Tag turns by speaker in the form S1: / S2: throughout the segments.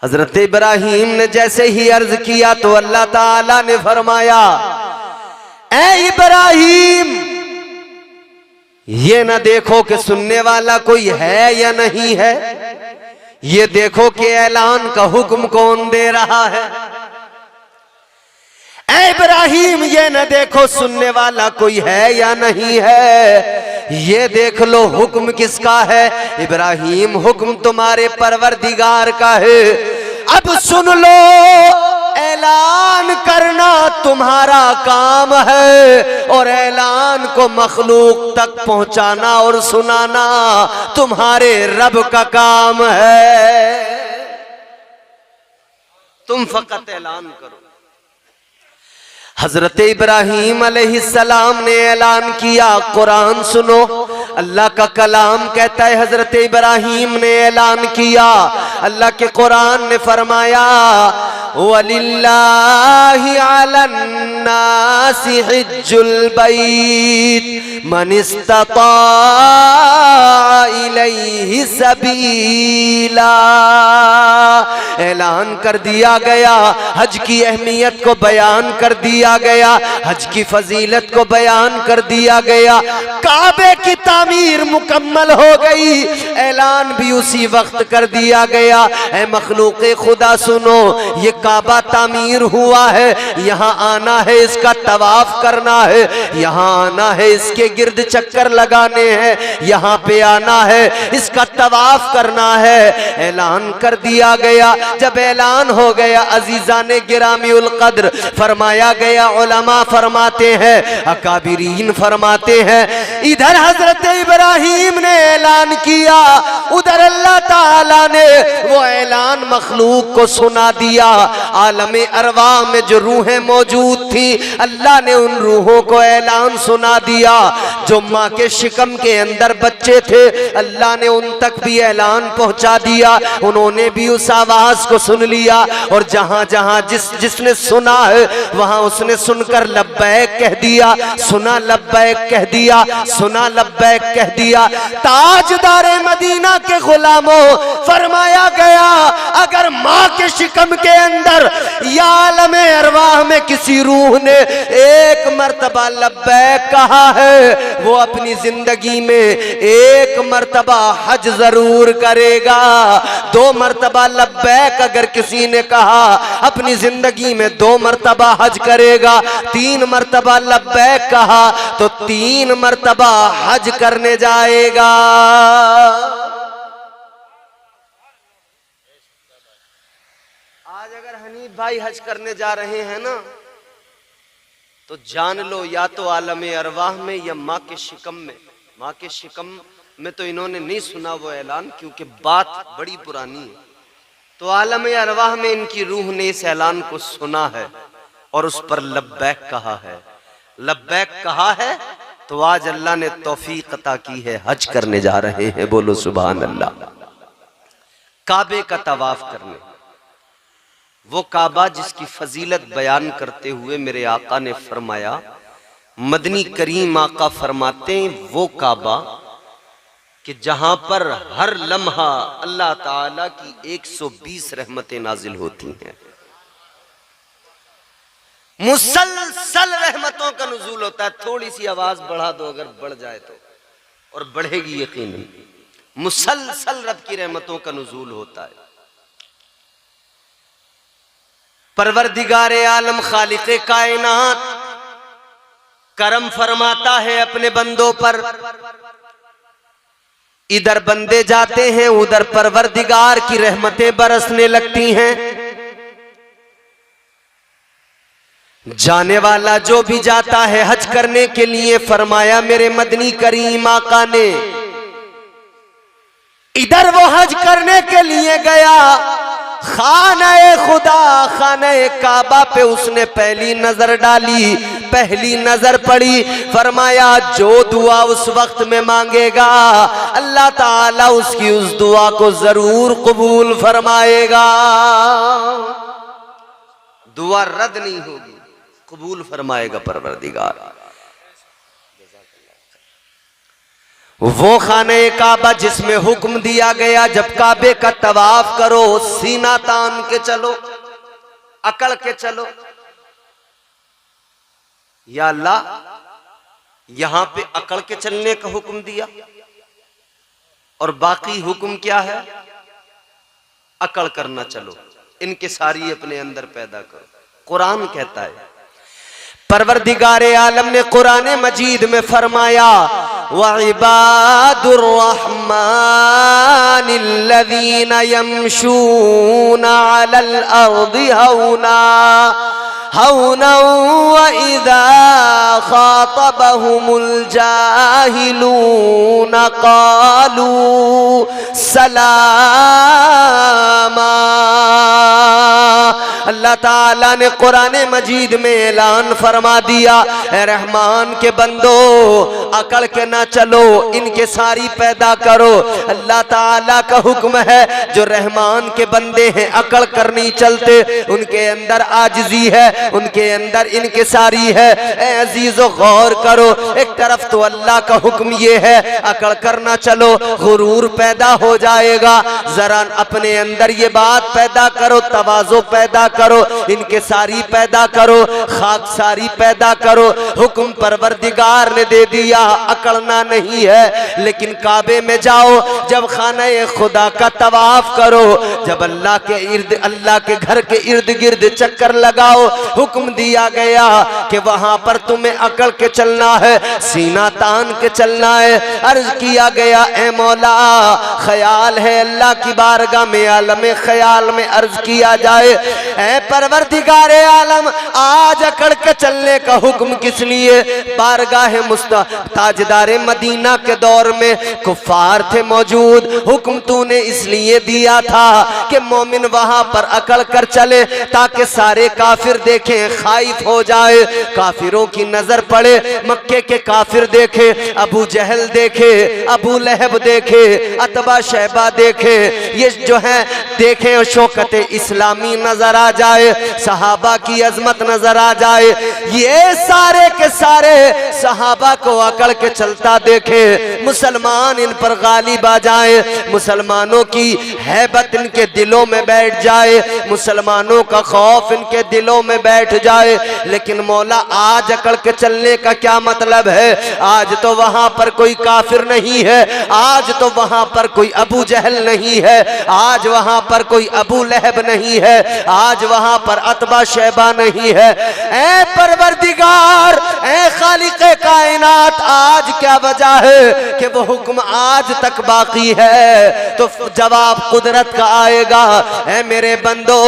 S1: हजरत इब्राहीम ने जैसे ही अर्ज किया तो अल्लाह ताला ने फरमाया, ऐ इब्राहीम, ये न देखो कि सुनने वाला कोई है या नहीं है, ये देखो कि ऐलान का हुक्म कौन दे रहा है। ऐ इब्राहीम, ये न देखो सुनने वाला कोई है या नहीं है, ये देख लो हुक्म किसका है। इब्राहीम, हुक्म तुम्हारे परवरदिगार का है। अब सुन लो, ऐलान करना तुम्हारा काम है और ऐलान को मखलूक तक पहुंचाना और सुनाना तुम्हारे रब का काम है। तुम फकत ऐलान करो। हजरत इब्राहीम अलैहिस्सलाम ने ऐलान किया। कुरान सुनो, अल्लाह का कलाम कहता है हजरत इब्राहीम ने ऐलान किया। अल्लाह के कुरान ने फरमाया, वलिल्लाहि अलन्नासि हिज्जुल बैत मन इस्तता इलैहि सबीला। ऐलान कर दिया गया, हज की अहमियत को बयान कर दिया गया, हज की फजीलत को बयान कर दिया गया। काबे की तामीर मुकम्मल हो गई, ऐलान भी उसी वक्त कर दिया गया। ऐ मखलूक़े खुदा सुनो, ये काबा तामीर हुआ है, यहाँ आना है, इसका तवाफ करना है, यहाँ आना है, इसके गिर्द चक्कर लगाने हैं, यहाँ पे आना है, इसका तवाफ करना है। ऐलान कर दिया गया। जब ऐलान हो गया, अजीजाने गिरामी उल कद्र, फरमाया गया, उलमा फरमाते हैं, अकाबिरीन फरमाते हैं, इधर हजरत इब्राहीम ने ऐलान किया, उधर अल्लाह ताला ने वो ऐलान मखलूक को सुना दिया। आलमे अरवाह में जो रूहें मौजूद थी, अल्लाह ने उन रूहों को ऐलान सुना दिया। जो माँ के शिकम के अंदर बच्चे थे, अल्लाह ने उन तक भी ऐलान पहुंचा दिया। उन्होंने भी उस आवाज को सुन लिया और जहां जहां जिसने सुना है वहां उसने सुनकर लब्बैक कह दिया, सुना लब्बैक कह दिया, सुना लब्बैक कह दिया। ताजदारे मदीना के गुलामों, फरमाया गया, अगर माँ के शिकम के अंदर या आलमे अरवाह में किसी रूह ने एक मर्तबा लब्बैक कहा है, वो अपनी जिंदगी में एक मर्तबा हज जरूर करेगा। 2 मर्तबा लब्बैक अगर किसी ने कहा, अपनी जिंदगी में 2 मर्तबा हज करेगा। 3 मर्तबा लब्बैक कहा तो 3 मर्तबा हज करने जाएगा। आज अगर हनीफ भाई हज करने जा रहे हैं ना, तो जान लो, या तो आलमे अरवाह में या माँ के शिकम में। माँ के शिकम में तो इन्होंने नहीं सुना वो ऐलान, क्योंकि बात बड़ी पुरानी है। तो आलमे अरवाह में इनकी रूह ने इस ऐलान को सुना है और उस पर लब्बैक कहा है। लब्बैक कहा है तो आज अल्लाह ने तौफीक अता की है, हज करने जा रहे हैं। बोलो सुभान अल्लाह। काबे का तवाफ करने, वो काबा जिसकी फजीलत बयान करते हुए मेरे आका ने फरमाया, मदनी करीम आका फरमाते हैं, वो काबा कि जहां पर हर लम्हा अल्लाह ताला की 120 रहमतें नाजिल होती हैं, मुसलसल रहमतों का नुज़ूल होता है। थोड़ी सी आवाज बढ़ा दो अगर बढ़ जाए तो, और बढ़ेगी यकीनन। मुसलसल रब की रहमतों का नुज़ूल होता है। परवरदिगारे आलम खालिक़े कायनात करम फरमाता है अपने बंदों पर। इधर बंदे जाते हैं, उधर परवरदिगार की रहमतें बरसने लगती हैं। जाने वाला जो भी जाता है हज करने के लिए, फरमाया मेरे मदनी करीम आका ने, इधर वो हज करने के लिए गया, खाने खुदा, खाने काबा पे उसने पहली नजर डाली, पहली नजर पड़ी। फरमाया जो दुआ उस वक्त में मांगेगा, अल्लाह ताला उसकी उस दुआ को जरूर कबूल फरमाएगा। दुआ रद्द नहीं होगी, कबूल फरमाएगा परवरदिगार। वो खाने काबा जिसमें हुक्म दिया गया जब काबे का तवाफ करो सीना तान के चलो, अकड़ के चलो। या अल्लाह, यहां पे अकड़ के चलने का हुक्म दिया और बाकी हुक्म क्या है? अकड़ करना चलो। इनके सारी अपने अंदर पैदा करो। कुरान कहता है, परवरदिगारे आलम ने कुरान मजीद में फरमाया, व इबादुर रहमानिल्लज़ीना यमशूना अलल अर्दि हौना हौना व इज़ा खातबहुमुल जाहिलूना क़ालू सलामा। अल्लाह ताला ने कुरान मजीद में ऐलान फरमा दिया, ए रहमान के बंदो अकड़ के ना चलो, इनके सारी पैदा करो। अल्लाह ताला का हुक्म है, जो रहमान के बंदे हैं अकड़ कर नहीं चलते, उनके अंदर आजिज़ी है, उनके अंदर इनके सारी है। ए अजीज़ो गौर करो, एक तरफ तो अल्लाह का हुक्म ये है अकड़ कर ना चलो, गुरूर पैदा हो जाएगा। जरा अपने अंदर ये बात पैदा करो, तवाज़ो पैदा करो, इनके सारी पैदा करो, खाक सारी पैदा करो। हुक्म परवरदिगार ने दे दिया, अकड़ना नहीं है। लेकिन काबे में जाओ, जब खाने खुदा का तवाफ करो, जब अल्लाह के इर्द, अल्लाह के घर के इर्द गिर्द चक्कर लगाओ, हुक्म दिया गया कि वहां पर तुम्हें अकड़ के चलना है, सीना तान के चलना है। अर्ज किया गया, ए मौला, ख्याल है अल्लाह की बारगाह में, आलम ख्याल में अर्ज किया जाए, ऐ परवरदिगारे आलम, आज अकड़ के चलने का हुक्म किस लिए? बारगाह मुस्ता ताजदारे मदीना के दौर में कुफार थे मौजूद, हुक्म तूने इसलिए दिया था कि मोमिन वहां पर अकड़ कर चले ताकि सारे काफिर देखें, खाइफ हो जाए, काफिरों की नजर पड़े। मक्के के काफिर देखे, अबू जहल देखे, अबू लहब देखे, अतबा शैबा देखे, ये जो है देखे, शौकत इस्लामी नजर आ जाए, सहाबा की अजमत नजर आ जाए। ये सारे के सारे सहाबा को अकड़ के चलता देखे, मुसलमान इन पर गालिब आ जाए, मुसलमानों की हैबत इनके दिलों में बैठ जाए, मुसलमानों का खौफ इनके दिलों में बैठ जाए। लेकिन मौला, आज अकड़ के चलने का क्या मतलब है? आज तो वहां पर कोई काफिर नहीं है, आज तो वहां पर कोई अबू जहल नहीं है, आज वहां पर कोई अबू लहब नहीं है, आज वहां पर अतबा शैबा नहीं है। ऐ परवरदिगार, ऐ खालिक़े कायनात, आज क्या वजह है कि वो हुक्म आज तक बाकी है? तो जवाब कुदरत का आएगा, ऐ मेरे बंदो,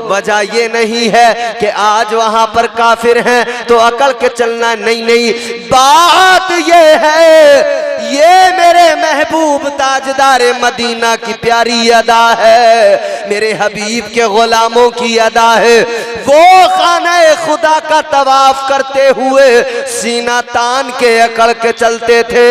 S1: वजह ये नहीं है कि आज वहां पर काफिर हैं तो अकड़ के चलना, नहीं नहीं, बात ये है, ये मेरे महबूब ताजदारे मदीना की प्यारी अदा है, मेरे हबीब के गुलामों की अदा है। वो खाने खुदा का तवाफ करते हुए सीना तान के अकड़ के चलते थे।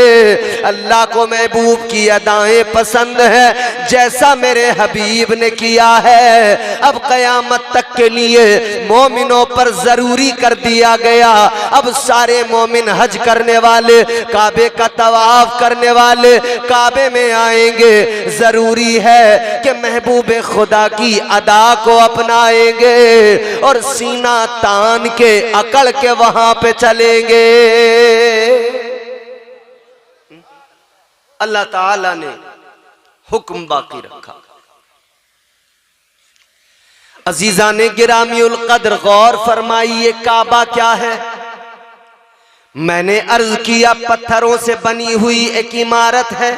S1: अल्लाह को महबूब की अदाएं पसंद है, जैसा मेरे हबीब ने किया है। अब कयामत तक के लिए मोमिनों पर जरूरी कर दिया गया, अब सारे मोमिन हज करने वाले, काबे का तवाफ करने वाले काबे में आएंगे। जरूरी है कि महबूब खुदा की अदा को अपनाएंगे और सीना तान के अकड़ के वहां पे चलेंगे। अल्लाह ताला ने हुक्म बाकी रखा। अजीजा ने गिरामीउल कद्र, गौर फरमाइए, काबा क्या है? मैंने अर्ज किया, पत्थरों से बनी हुई एक इमारत है।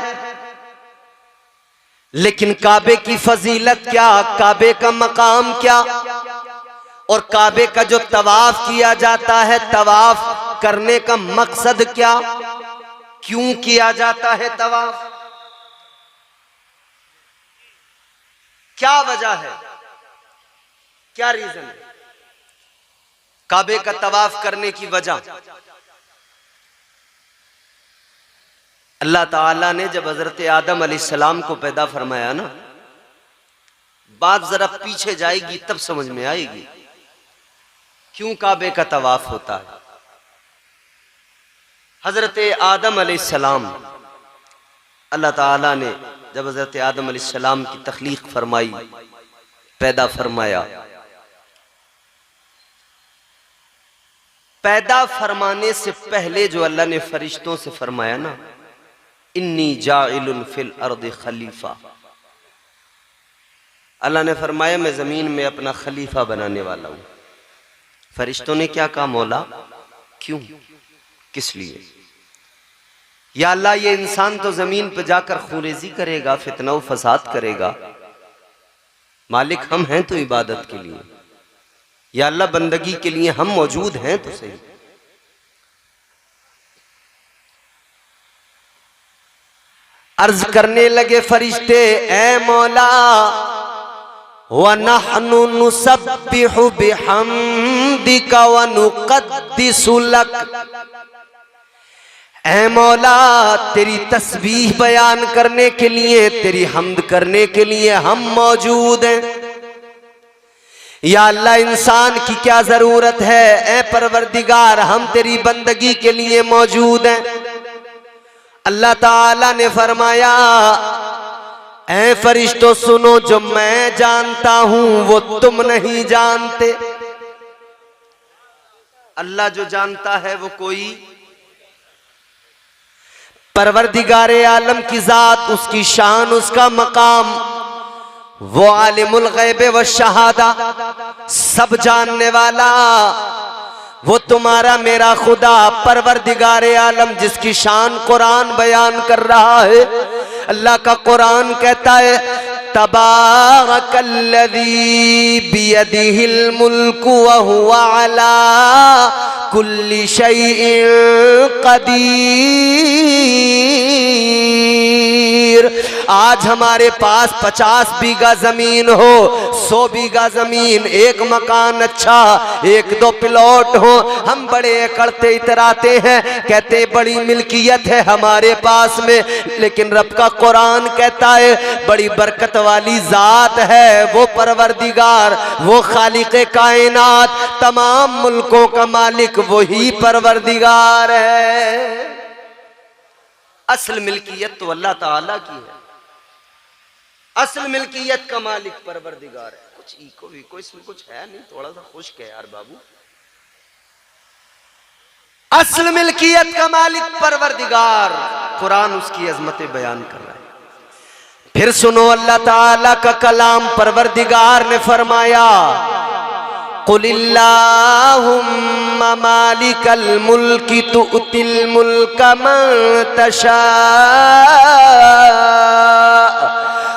S1: लेकिन काबे की फजीलत क्या, काबे का मकाम क्या, और काबे का जो तवाफ किया जाता है, तवाफ करने का मकसद क्या, क्यों किया जाता है तवाफ, क्या वजह है, क्या रीजन है काबे का तवाफ करने की वजह? अल्लाह ताला ने जब हजरत आदम अलैहिस्सलाम को पैदा फरमाया ना, बात जरा पीछे जाएगी तब समझ में आएगी क्यों काबे का तवाफ होता है। हजरत आदम अलैहिस्सलाम अल्लाह ताला ने जब हज़रत आदम अलैहिस्सलाम की तख्लीक फरमाई, पैदा फरमाया, पैदा फरमाने से पहले जो अल्लाह ने फरिश्तों से फरमाया ना, इन्नी जाइलुन फिल अर्द खलीफा, अल्लाह ने फरमाया मैं जमीन में अपना खलीफा बनाने वाला हूं। फरिश्तों ने क्या कहा, मौला क्यों, किस लिए? या अल्लाह ये इंसान तो जमीन पर जाकर खूरेजी करेगा, फितना व फसाद करेगा, मालिक हम हैं तो इबादत के लिए, या अल्लाह बंदगी के लिए हम मौजूद हैं तो सही। अर्ज करने लगे फरिश्ते, ए मौला, व नहनु नुसब्बिहु बिहम्दिका व नुक़द्दिसु लक, ऐ मौला तेरी तस्बीह बयान करने के लिए, तेरी हम्द करने के लिए हम मौजूद हैं। या अल्लाह इंसान की क्या जरूरत है, ऐ परवरदिगार हम तेरी बंदगी के लिए मौजूद हैं। अल्लाह ताला ने फरमाया, ऐ फरिश्तों सुनो, जो मैं जानता हूं वो तुम नहीं जानते। अल्लाह जो जानता है वो कोई, परवरदिगारे आलम की जात, उसकी शान, उसका मकाम, वो आलिमुल गैब व शहादा, सब जानने वाला, वो तुम्हारा मेरा खुदा परवरदिगारे आलम जिसकी शान कुरान बयान कर रहा है। अल्लाह का कुरान कहता है, तबारकल्लज़ी बियदिहिल मुल्कु व हुवा अला कुल्ली शैइन कदीर। आज हमारे पास 50 बीघा जमीन हो, 100 बीघा जमीन, एक मकान अच्छा, 1-2 प्लॉट हो, हम बड़े अकड़ते इतराते हैं, कहते बड़ी मिल्कियत है हमारे पास में, लेकिन रब का कुरान कहता है बड़ी बरकत वाली जात है वो परवरदिगार, वो खालिक़े कायनात, तमाम मुल्कों का मालिक वही परवरदिगार है। असल मिल्कियत तो अल्लाह ताला की है, असल मिल्कियत का मालिक परवरदिगार है। कुछ इको विको इसमें कुछ है नहीं, थोड़ा सा खुश्क है यार बाबू। असल मिल्कियत का मालिक परवरदिगार, कुरान उसकी अजमतें बयान कर रहा है। फिर सुनो अल्लाह ताला का कलाम, परवरदिगार ने फरमाया, कुलिल्लाहुम्मा मालिकल मुल्की तुअतिल मुल्का मन तशा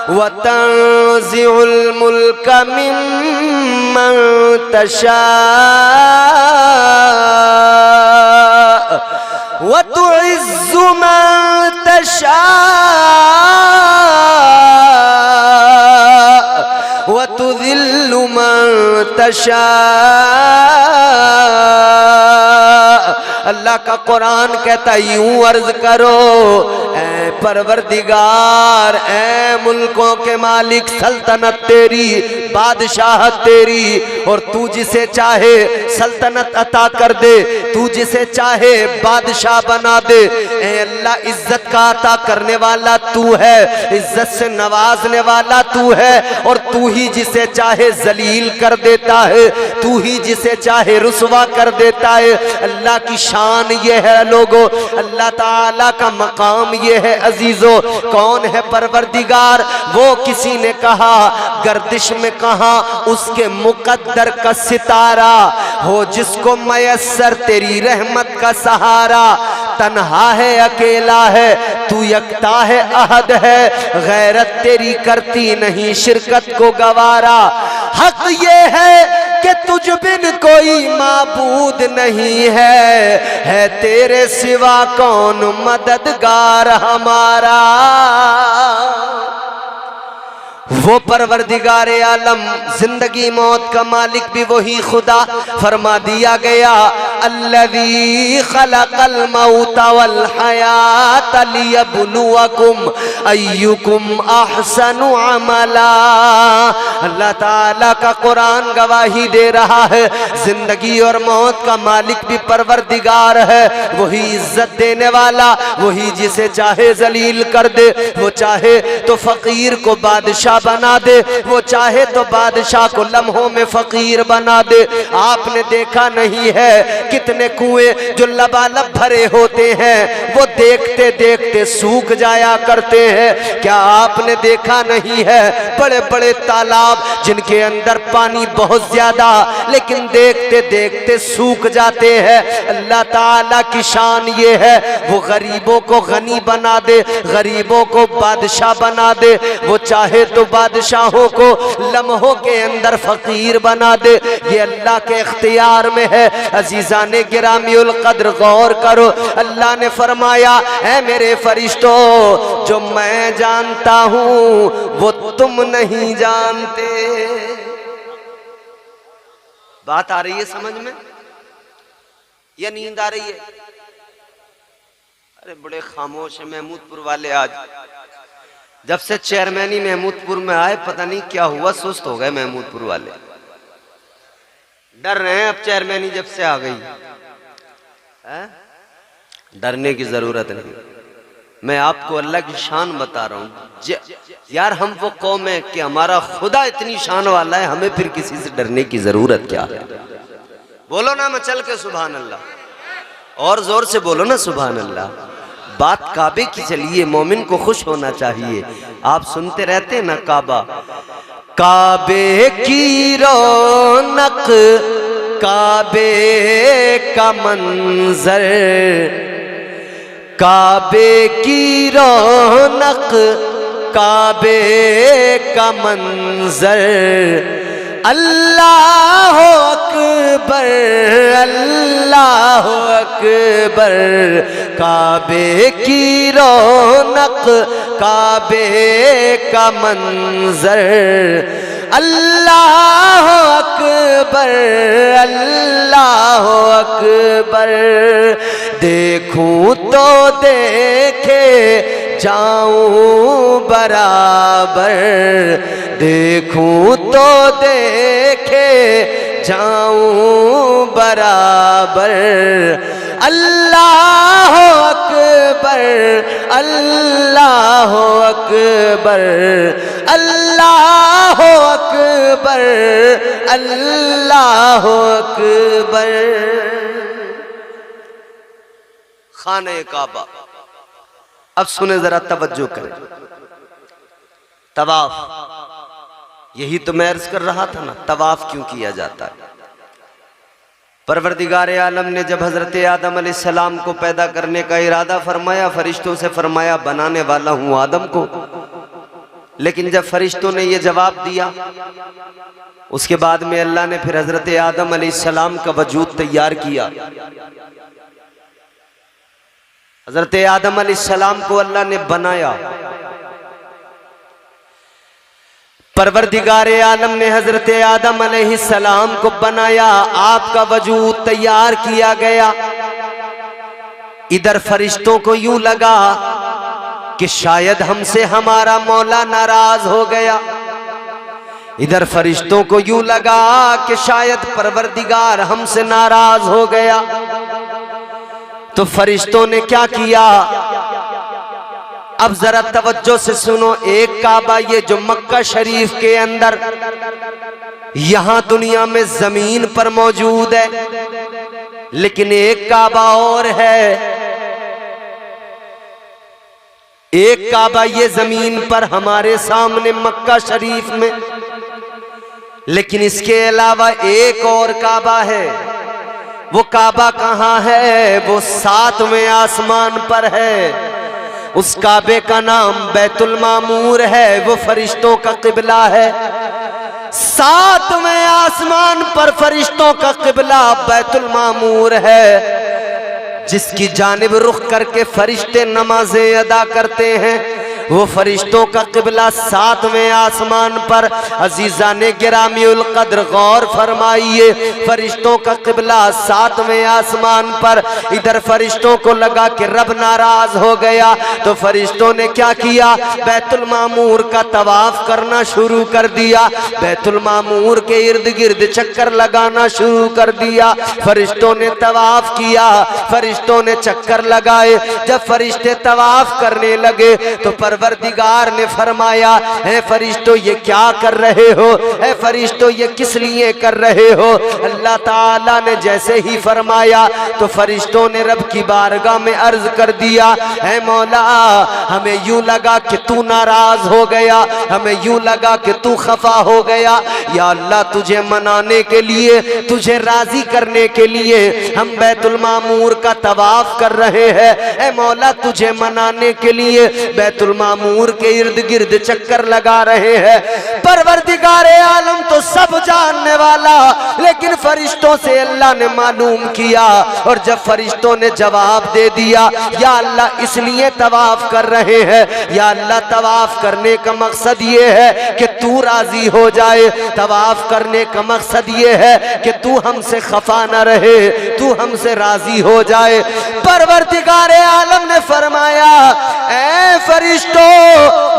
S1: व तंज़िउल मुल्का मिम्मन तशा व तुइज़्ज़ु मन तशा व तुज़िल्लु मन तशा। अल्लाह का कुरान कहता यूं अर्ज करो, ऐ परवरदिगार, ऐ मुल्कों के मालिक, सल्तनत तेरी, बादशाहत तेरी, और तू जिसे चाहे सल्तनत अता कर दे, तू जिसे चाहे बादशाह बना दे। ऐ अल्लाह इज्जत का अता करने वाला तू है, इज्जत से नवाजने वाला तू है, और तू ही जिसे चाहे जलील कर देता है, तू ही जिसे चाहे रुसवा कर देता है। अल्लाह की शान ये है लोगो, अल्लाह ताला का मकाम ये है अजीजो। कौन है परवरदिगार? वो किसी ने कहा गर्दिश में कहा उसके मुकद्दर का सितारा हो, जिसको मयस्सर तेरी रहमत का सहारा। तन्हा है, अकेला है, तू यकता है, अहद है, गैरत तेरी करती नहीं शिरकत को गवारा। हक ये है कि तुझ बिन कोई माबूद नहीं है तेरे सिवा कौन मददगार हमारा। वो परवरदिगारे आलम, जिंदगी मौत का मालिक भी वही खुदा। फरमा दिया गया अल्लज़ी खलक़ल मौत वल हयात लियब्लुवकुम अय्युकुम अहसनु अमला। अल्लाह ताला का कुरान गवाही दे रहा है, जिंदगी और मौत का मालिक भी परवरदिगार है। वही इज्जत देने वाला, वही जिसे चाहे जलील कर दे, वो चाहे तो फकीर को बादशाह बना दे, वो चाहे तो बादशाह को लम्हों में फकीर बना दे। आपने देखा नहीं है कितने कुएं जो लबालब भरे होते हैं वो देखते देखते सूख जाया करते हैं। क्या आपने देखा नहीं है बड़े बड़े तालाब जिनके अंदर पानी बहुत ज्यादा लेकिन देखते देखते सूख जाते हैं। अल्लाह ताला की शान ये है, वो गरीबों को गनी बना दे, गरीबों को बादशाह बना दे, वो चाहे तो बादशाहों को लम्हों के अंदर फकीर बना दे। ये अल्लाह के इख्तियार में है। अजीजाने गिरामीउल कद्र गौर करो, अल्लाह ने फरमाया ऐ मेरे फरिश्तों, जो मैं जानता हूं वो तुम नहीं जानते। बात आ रही है समझ में या नींद आ रही है? अरे बड़े खामोश है महमूदपुर वाले। आज जब से चेयरमैन ही महमूदपुर में आए पता नहीं क्या हुआ, सुस्त हो गए महमूदपुर वाले, डर रहे हैं। अब चेयरमैन ही जब से आ गई है, डरने की जरूरत नहीं। मैं आपको अल्लाह की शान बता रहा हूं यार। हम वो कौम है कि हमारा खुदा इतनी शान वाला है, हमें फिर किसी से डरने की जरूरत क्या है? बोलो ना मचल के सुभान अल्लाह, और जोर से बोलो ना सुभान अल्लाह। बात काबे की चलिए, मोमिन को खुश होना चाहिए। आप सुनते रहते हैं ना काबा, काबे की रौनक, काबे का मंजर, काबे की रौनक, काबे का मंजर, अल्लाह अकबर, अल्लाह अकबर, काबे की रौनक, काबे का मंजर, अल्लाह अकबर, अल्लाह अकबर। देखूं तो देखे जाऊं बराबर, देखूं तो देखे जाऊं बराबर, अल्लाह अकबर, अल्लाह अकबर, अल्लाह अकबर, अल्लाह अकबर। खाने काबा। अब सुने जरा, तवज्जो करें। तवाफ, यही तो मैं अर्ज कर रहा था ना, तवाफ क्यों किया जाता है? परवरदिगार आलम ने जब हजरत आदम अलैहिस्सलाम को पैदा करने का इरादा फरमाया, फरिश्तों से फरमाया बनाने वाला हूं आदम को। लेकिन जब फरिश्तों ने यह जवाब दिया, उसके बाद में अल्लाह ने फिर हजरत आदम अलैहिस्सलाम का वजूद तैयार किया। हजरत आदम अलैहिस्सलाम को अल्लाह ने बनाया। परवरदिगार आलम ने हजरत आदम अलैहिस्सलाम को बनाया, आपका वजूद तैयार किया गया। इधर फरिश्तों को यूं लगा कि शायद हमसे हमारा मौला नाराज हो गया, इधर फरिश्तों को यूं लगा कि शायद परवरदिगार हमसे नाराज हो गया। तो फरिश्तों ने क्या किया? अब जरा तवज्जो से सुनो। एक काबा ये जो मक्का शरीफ के अंदर, यहां दुनिया में जमीन पर मौजूद है, लेकिन एक काबा और है। एक काबा ये जमीन पर हमारे सामने मक्का शरीफ में, लेकिन इसके अलावा एक और काबा है। वो काबा कहाँ है? वो 7वें आसमान पर है। उस काबे का नाम बैतुल मामूर है, वो फरिश्तों का किबला है। 7वें आसमान पर फरिश्तों का किबला बैतुल मामूर है, जिसकी जानिब रुख करके फरिश्ते नमाजें अदा करते हैं। वो फरिश्तों का क़िबला 7वें आसमान पर। अजीज़ान गिरामी उल क़द्र गौर फरमाइए, फरिश्तों का क़िबला 7वें आसमान पर। इधर फरिश्तों को लगा कि रब नाराज हो गया, तो फरिश्तों ने क्या किया, बैतुल मामूर का तवाफ करना शुरू कर दिया। बैतुल मामूर के इर्द गिर्द चक्कर लगाना शुरू कर दिया। फरिश्तों ने तवाफ किया, फरिश्तों ने चक्कर लगाए। जब फरिश्ते तवाफ करने लगे तो परवरदिगार ने फरमाया, है फरिश्तों ये क्या कर रहे हो, है फरिश्तों ये किस लिए कर रहे हो। अल्लाह ताला ने जैसे ही फरमाया तो फरिश्तों ने रब की बारगाह में अर्ज कर दिया, है मौला हमें यूं लगा कि तू नाराज हो गया, हमें यूं लगा कि तू खफा हो गया। या अल्लाह तुझे मनाने के लिए, तुझे राजी करने के लिए हम बैतुल मामूर का तवाफ कर रहे हैं। ऐ मौला तुझे मनाने के लिए बैतुल मामूर के इर्द गिर्द चक्कर लगा रहे हैं। परवरदिगारे आलम तो सब जानने वाला, लेकिन फरिश्तों से अल्लाह ने मालूम किया। और जब फरिश्तों ने जवाब दे दिया, या अल्लाह इसलिए तवाफ कर रहे हैं, या अल्लाह तवाफ करने का मकसद ये है कि तू राजी हो जाए, तवाफ करने का मकसद ये है कि तू हमसे खफा न रहे, तू हमसे राजी हो जाए। परवरदिगारे आलम ने फरमाया, ऐ फरिश्तों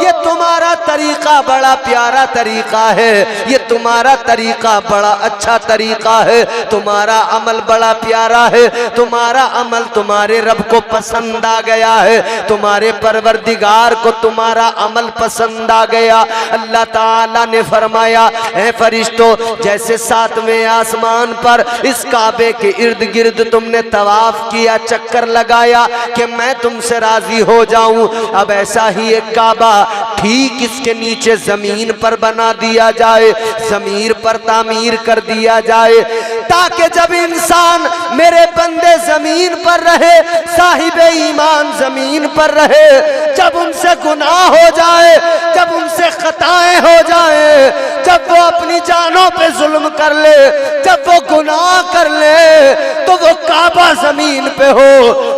S1: ये तुम्हारा तरीका बड़ा प्यारा तरीका है, ये तुम्हारा तरीका बड़ा अच्छा तरीका है, तुम्हारा अमल बड़ा प्यारा है, तुम्हारा अमल तुम्हारे रब को पसंद आ गया है, तुम्हारे परवरदिगार को तुम्हारा अमल पसंद आ गया। अल्लाह ताला ने फरमाया, ऐ फरिश्तों जैसे 7वें आसमान पर इस काबे के इर्द गिर्द तुमने तवाफ किया, चक्कर लगाया कि मैं तुमसे राजी हो जाऊं, अब ऐसा ही एक काबा ठीक इसके नीचे जमीन पर बना दिया जाए, जमीन पर तामीर कर दिया जाए, ताकि जब इंसान मेरे बंदे जमीन पर रहे, साहिबे ईमान जमीन पर रहे, जब उनसे गुनाह हो जाए, जब उनसे खताएं हो जाए, जब वो अपनी जानों पे जुल्म कर ले, जब वो गुनाह कर ले, तो वो काबा जमीन पे हो,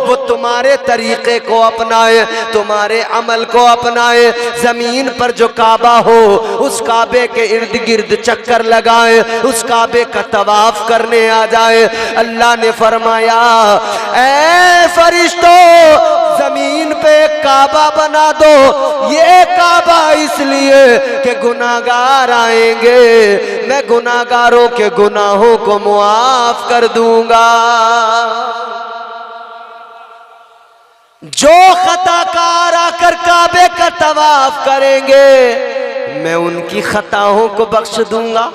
S1: वो तुम्हारे तरीके को अपनाए, तुम्हारे अमल को अपनाए, जमीन पर जो काबा हो उस काबे के इर्द गिर्द चक्कर लगाए, उस काबे का तवाफ करने आ जाए। अल्लाह ने फरमाया, ऐ फरिश्तों जमीन पे काबा बना दो, ये काबा इसलिए कि गुनाहगार आएंगे, मैं गुनाहगारों के गुनाहों को मुआफ कर दूंगा। जो खताकार आकर काबे का तवाफ करेंगे मैं उनकी खताओं को बख्श दूंगा,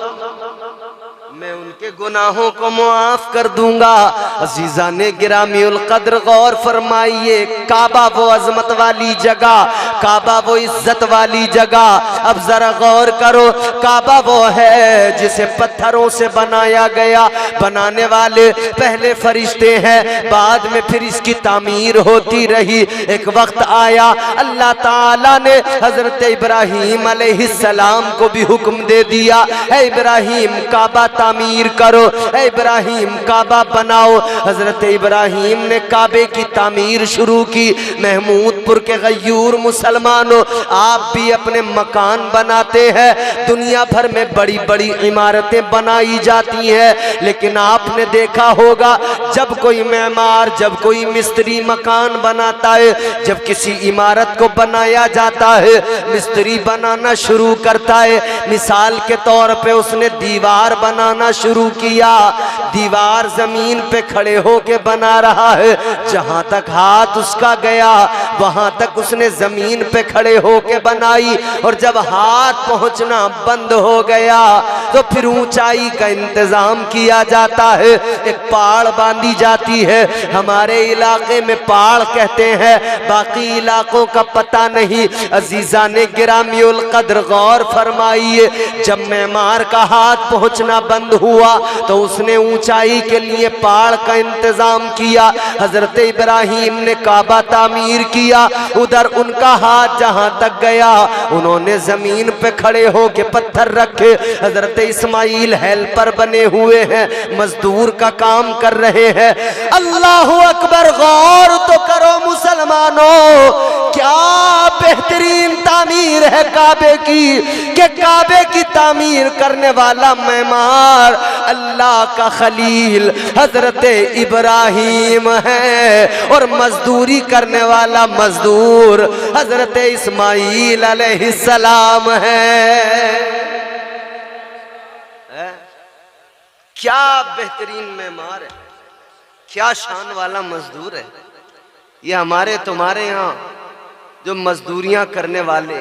S1: मैं उनके गुनाहों को मुआफ कर दूंगा। अजीज़ान गिरामी उल क़द्र गौर फरमाइए, काबा वो अजमत वाली जगह, काबा वो इज्जत वाली जगह। अब जरा गौर करो, काबा वो है जिसे पत्थरों से बनाया गया, बनाने वाले पहले फरिश्ते हैं, बाद में फिर इसकी तामीर होती रही। एक वक्त आया अल्लाह ताला ने हजरत इब्राहीम अलैहिस्सलाम को भी हुक्म दे दिया, ऐ इब्राहीम काबा तामीर करो, ऐ इब्राहीम काबा बनाओ। हजरत इब्राहीम ने काबे की तामीर शुरू की। महमूदपुर के गयूर मुसलमानों, आप भी अपने मकान बनाते हैं, दुनिया भर में बड़ी बड़ी इमारतें बनाई जाती हैं, लेकिन आपने देखा होगा जब कोई मेमार, जब कोई मिस्त्री मकान बनाता है, जब किसी इमारत को बनाया जाता है, मिस्त्री बनाना शुरू करता है, मिसाल के तौर पे उसने दीवार बनाना शुरू किया, दीवार जमीन पे खड़े होके बना रहा है, जहां तक हाथ उसका गया वहां तक उसने जमीन पे खड़े होके बनाई, और जब हाथ पहुंचना बंद हो गया तो फिर ऊंचाई का इंतजाम किया जाता है, एक पहाड़ बांधी जाती है। हमारे इलाके में पहाड़ कहते हैं, बाकी इलाकों का पता नहीं। अजीज़ान गिरामी उल क़द्र गौर फरमाइए, जब मेमार का हाथ पहुंचना बंद हुआ तो उसने ऊंचाई के लिए पहाड़ का इंतजाम किया। हजरत इब्राहीम ने काबा तामीर किया, उधर उनका हाथ जहां तक गया उन्होंने जमीन पे खड़े होके पत्थर रखे। हजरत इस्माइल हेल्पर बने हुए हैं, मजदूर का काम कर रहे हैं। अल्लाहु अकबर, गौर तो करो मुसलमानों, क्या बेहतरीन तामीर है काबे की, कि काबे की तामीर करने वाला मेमार अल्लाह का खलील हजरत इब्राहीम है, और मजदूरी करने वाला मजदूर हजरत इस्माईल अलैहिस्सलाम है। क्या बेहतरीन मेमार है, क्या शान वाला मजदूर है। ये हमारे तुम्हारे यहाँ जो मजदूरियां करने वाले,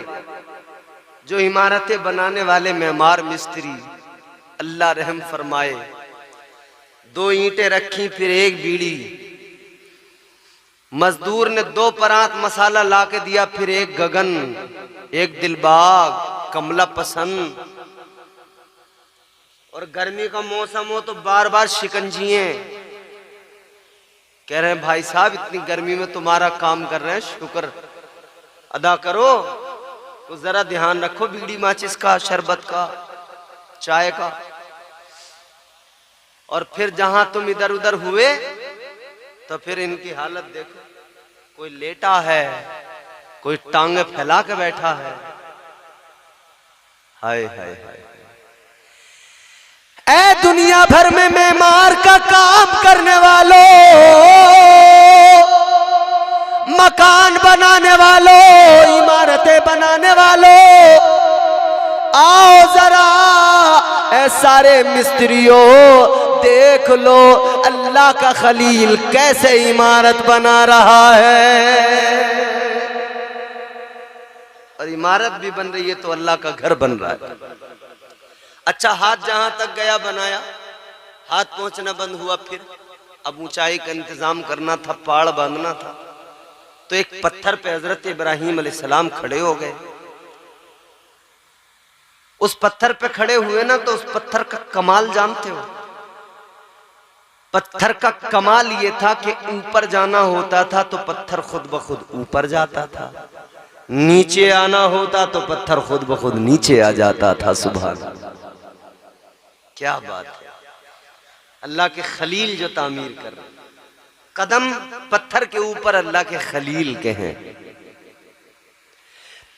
S1: जो इमारतें बनाने वाले मेमार मिस्त्री, अल्लाह रहम फरमाए, 2 ईंटें रखी फिर 1 बीड़ी, मजदूर ने 2 परात मसाला ला के दिया, फिर 1 गगन, 1 दिलबाग, कमला पसंद, और गर्मी का मौसम हो तो बार बार शिकंजिए। कह रहे हैं भाई साहब इतनी गर्मी में तुम्हारा काम कर रहे हैं, शुक्र अदा करो, तो जरा ध्यान रखो बीड़ी माचिस का, शरबत का, चाय का। और फिर जहां तुम इधर उधर हुए तो फिर इनकी हालत देखो, कोई लेटा है, कोई टांगे फैला के बैठा है। हाय हाय हाय। ऐ दुनिया भर में मेमार का काम करने वालों, मकान बनाने वालों, इमारतें बनाने वालों, आओ जरा ऐ सारे मिस्त्रियों देख लो अल्लाह का खलील कैसे इमारत बना रहा है। और इमारत भी बन रही है तो अल्लाह का घर बन रहा है। अच्छा, हाथ जहां तक गया बनाया, हाथ पहुंचना बंद हुआ, फिर अब ऊंचाई का इंतजाम करना था, पहाड़ बांधना था, तो एक पत्थर पे हजरत इब्राहीम अलैहिस्सलाम खड़े हो गए। उस पत्थर पे खड़े हुए ना, तो उस पत्थर का कमाल जानते हो? पत्थर का कमाल ये था कि ऊपर जाना होता था तो पत्थर खुद ब खुद ऊपर जाता था, नीचे आना होता तो पत्थर खुद ब खुद नीचे आ जाता था। सुभान अल्लाह, क्या बात है। अल्लाह के खलील जो तामीर कर रहे, कदम पत्थर के ऊपर अल्लाह के खलील के हैं।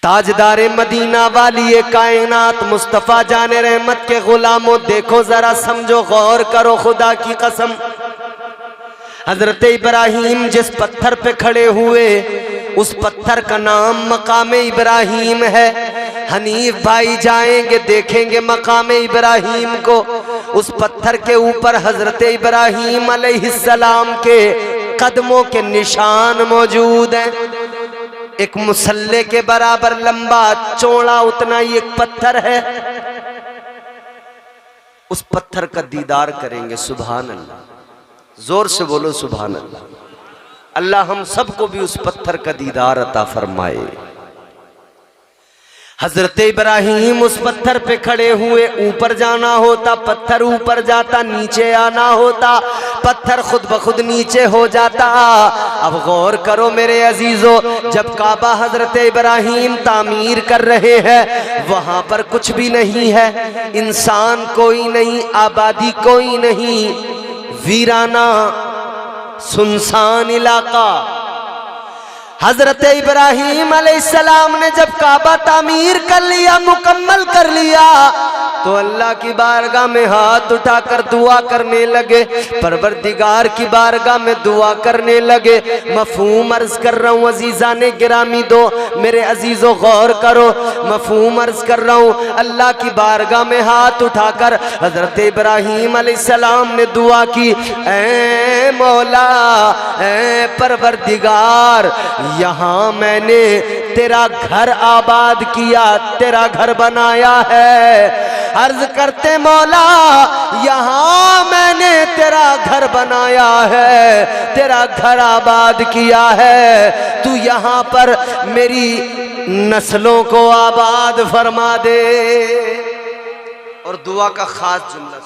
S1: ताजदारे मदीना वाली कायनात मुस्तफा जाने रहमत के गुलामों, देखो जरा, समझो, गौर करो, खुदा की कसम, हजरत इब्राहीम जिस पत्थर पे खड़े हुए उस पत्थर का नाम मकाम इब्राहीम है। हनीफ भाई जाएंगे देखेंगे मकाम इब्राहीम को, उस पत्थर के ऊपर हजरत इब्राहीम अलैहिस्सलाम के कदमों के निशान मौजूद हैं। एक मुसल्ले के बराबर लंबा चौड़ा उतना ही एक पत्थर है, उस पत्थर का दीदार करेंगे। सुभान अल्लाह, जोर से बोलो सुभान अल्लाह। अल्लाह हम सबको भी उस पत्थर का दीदार अता फरमाए। हजरत इब्राहीम उस पत्थर पे खड़े हुए, ऊपर जाना होता पत्थर ऊपर जाता, नीचे आना होता पत्थर खुद ब खुद नीचे हो जाता। अब गौर करो मेरे अजीजों, जब काबा हजरत इब्राहीम तामीर कर रहे हैं वहां पर कुछ भी नहीं है, इंसान कोई नहीं, आबादी कोई नहीं, वीराना सुनसान इलाका। हजरत इब्राहीम अलैहिस्सलाम ने जब काबा तामीर कर लिया, मुकम्मल कर लिया, तो अल्लाह की बारगाह में हाथ उठाकर दुआ करने लगे, परवरदिगार की बारगाह में दुआ करने लगे। मफहूम अर्ज कर रहा हूँ अजीजा ने गिरामी दो, मेरे अजीजों गौर करो, मफहूम अर्ज कर रहा हूँ। अल्लाह की बारगाह में हाथ उठाकर हजरत इब्राहीम अलैहिस्सलाम ने दुआ की, ऐ मौला, ऐ परवरदिगार, यहाँ मैंने तेरा घर आबाद किया, तेरा घर बनाया है। अर्ज करते मौला, यहाँ मैंने तेरा घर बनाया है, तेरा घर आबाद किया है, तू यहाँ पर मेरी नस्लों को आबाद फरमा दे। और दुआ का खास जुमला,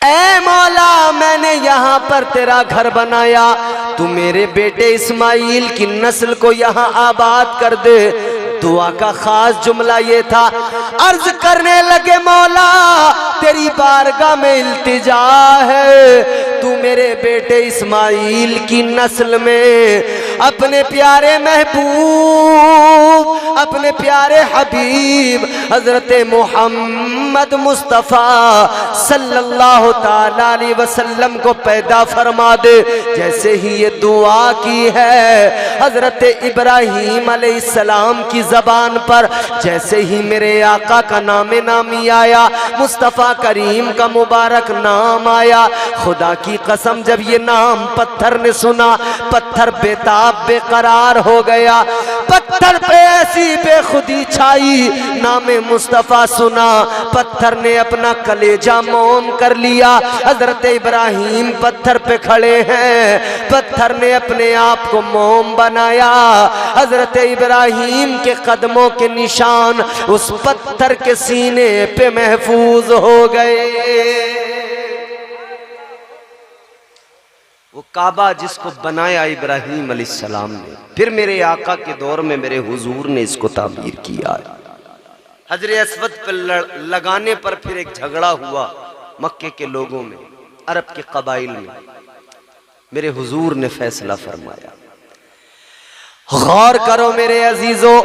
S1: ऐ मौला, मैंने यहाँ पर तेरा घर बनाया, तू मेरे बेटे इस्माइल की नस्ल को यहाँ आबाद कर दे। दुआ का खास जुमला ये था, अर्ज करने लगे मौला तेरी बारगाह में इल्तिजा है, तू मेरे बेटे इस्माइल की नस्ल में अपने प्यारे महबूब, अपने प्यारे हबीब हजरत मोहम्मद मुस्तफ़ा सल्लल्लाहु ताला अलैहि वसल्लम को पैदा फरमा दे। जैसे ही ये दुआ की है हजरत इब्राहीम अलैहिस्सलाम की जबान पर, जैसे ही मेरे आका का नामे नामी आया, मुस्तफ़ा करीम का मुबारक नाम आया, खुदा की कसम जब ये नाम पत्थर ने सुना, पत्थर बेताब बेकरार हो गया। पत्थर पे ऐसी बेखुदी छाई, नामे मुस्तफ़ा सुना, पत्थर ने अपना कलेजा मोम कर लिया। हजरत इब्राहीम पत्थर पे खड़े हैं, पत्थर ने अपने आप को मोम बनाया। हजरत इब्राहीम के कदमों के निशान उस पत्थर के सीने पे महफूज हो गए। वो काबा जिसको बनाया इब्राहीम अलैहिस्सलाम ने, फिर मेरे आका के दौर में मेरे हुजूर ने इसको तामीर किया। हजरे अस्वद पर लगाने पर फिर एक झगड़ा हुआ मक्के के लोगों में, अरब के कबाइल में। मेरे हुजूर ने फैसला फरमाया। गौर करो मेरे अजीजों,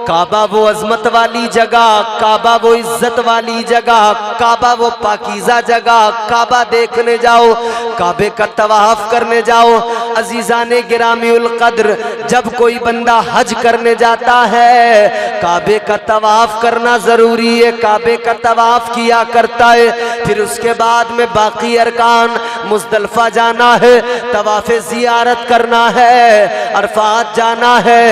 S1: काबा वो अजमत वाली जगह, काबा वो इज्जत वाली जगह, काबा वो पाकीज़ा जगह। काबा देखने जाओ, काबे का तवाफ करने जाओ। अजीजाने गिरामीउल कद्र, जब कोई बंदा हज करने जाता है, काबे का तवाफ करना जरूरी है, काबे का तवाफ किया करता है। फिर उसके बाद में बाकी अरकान, मुज़दलिफा जाना है, तवाफ़े ज़ियारत करना है, अरफात जाना है,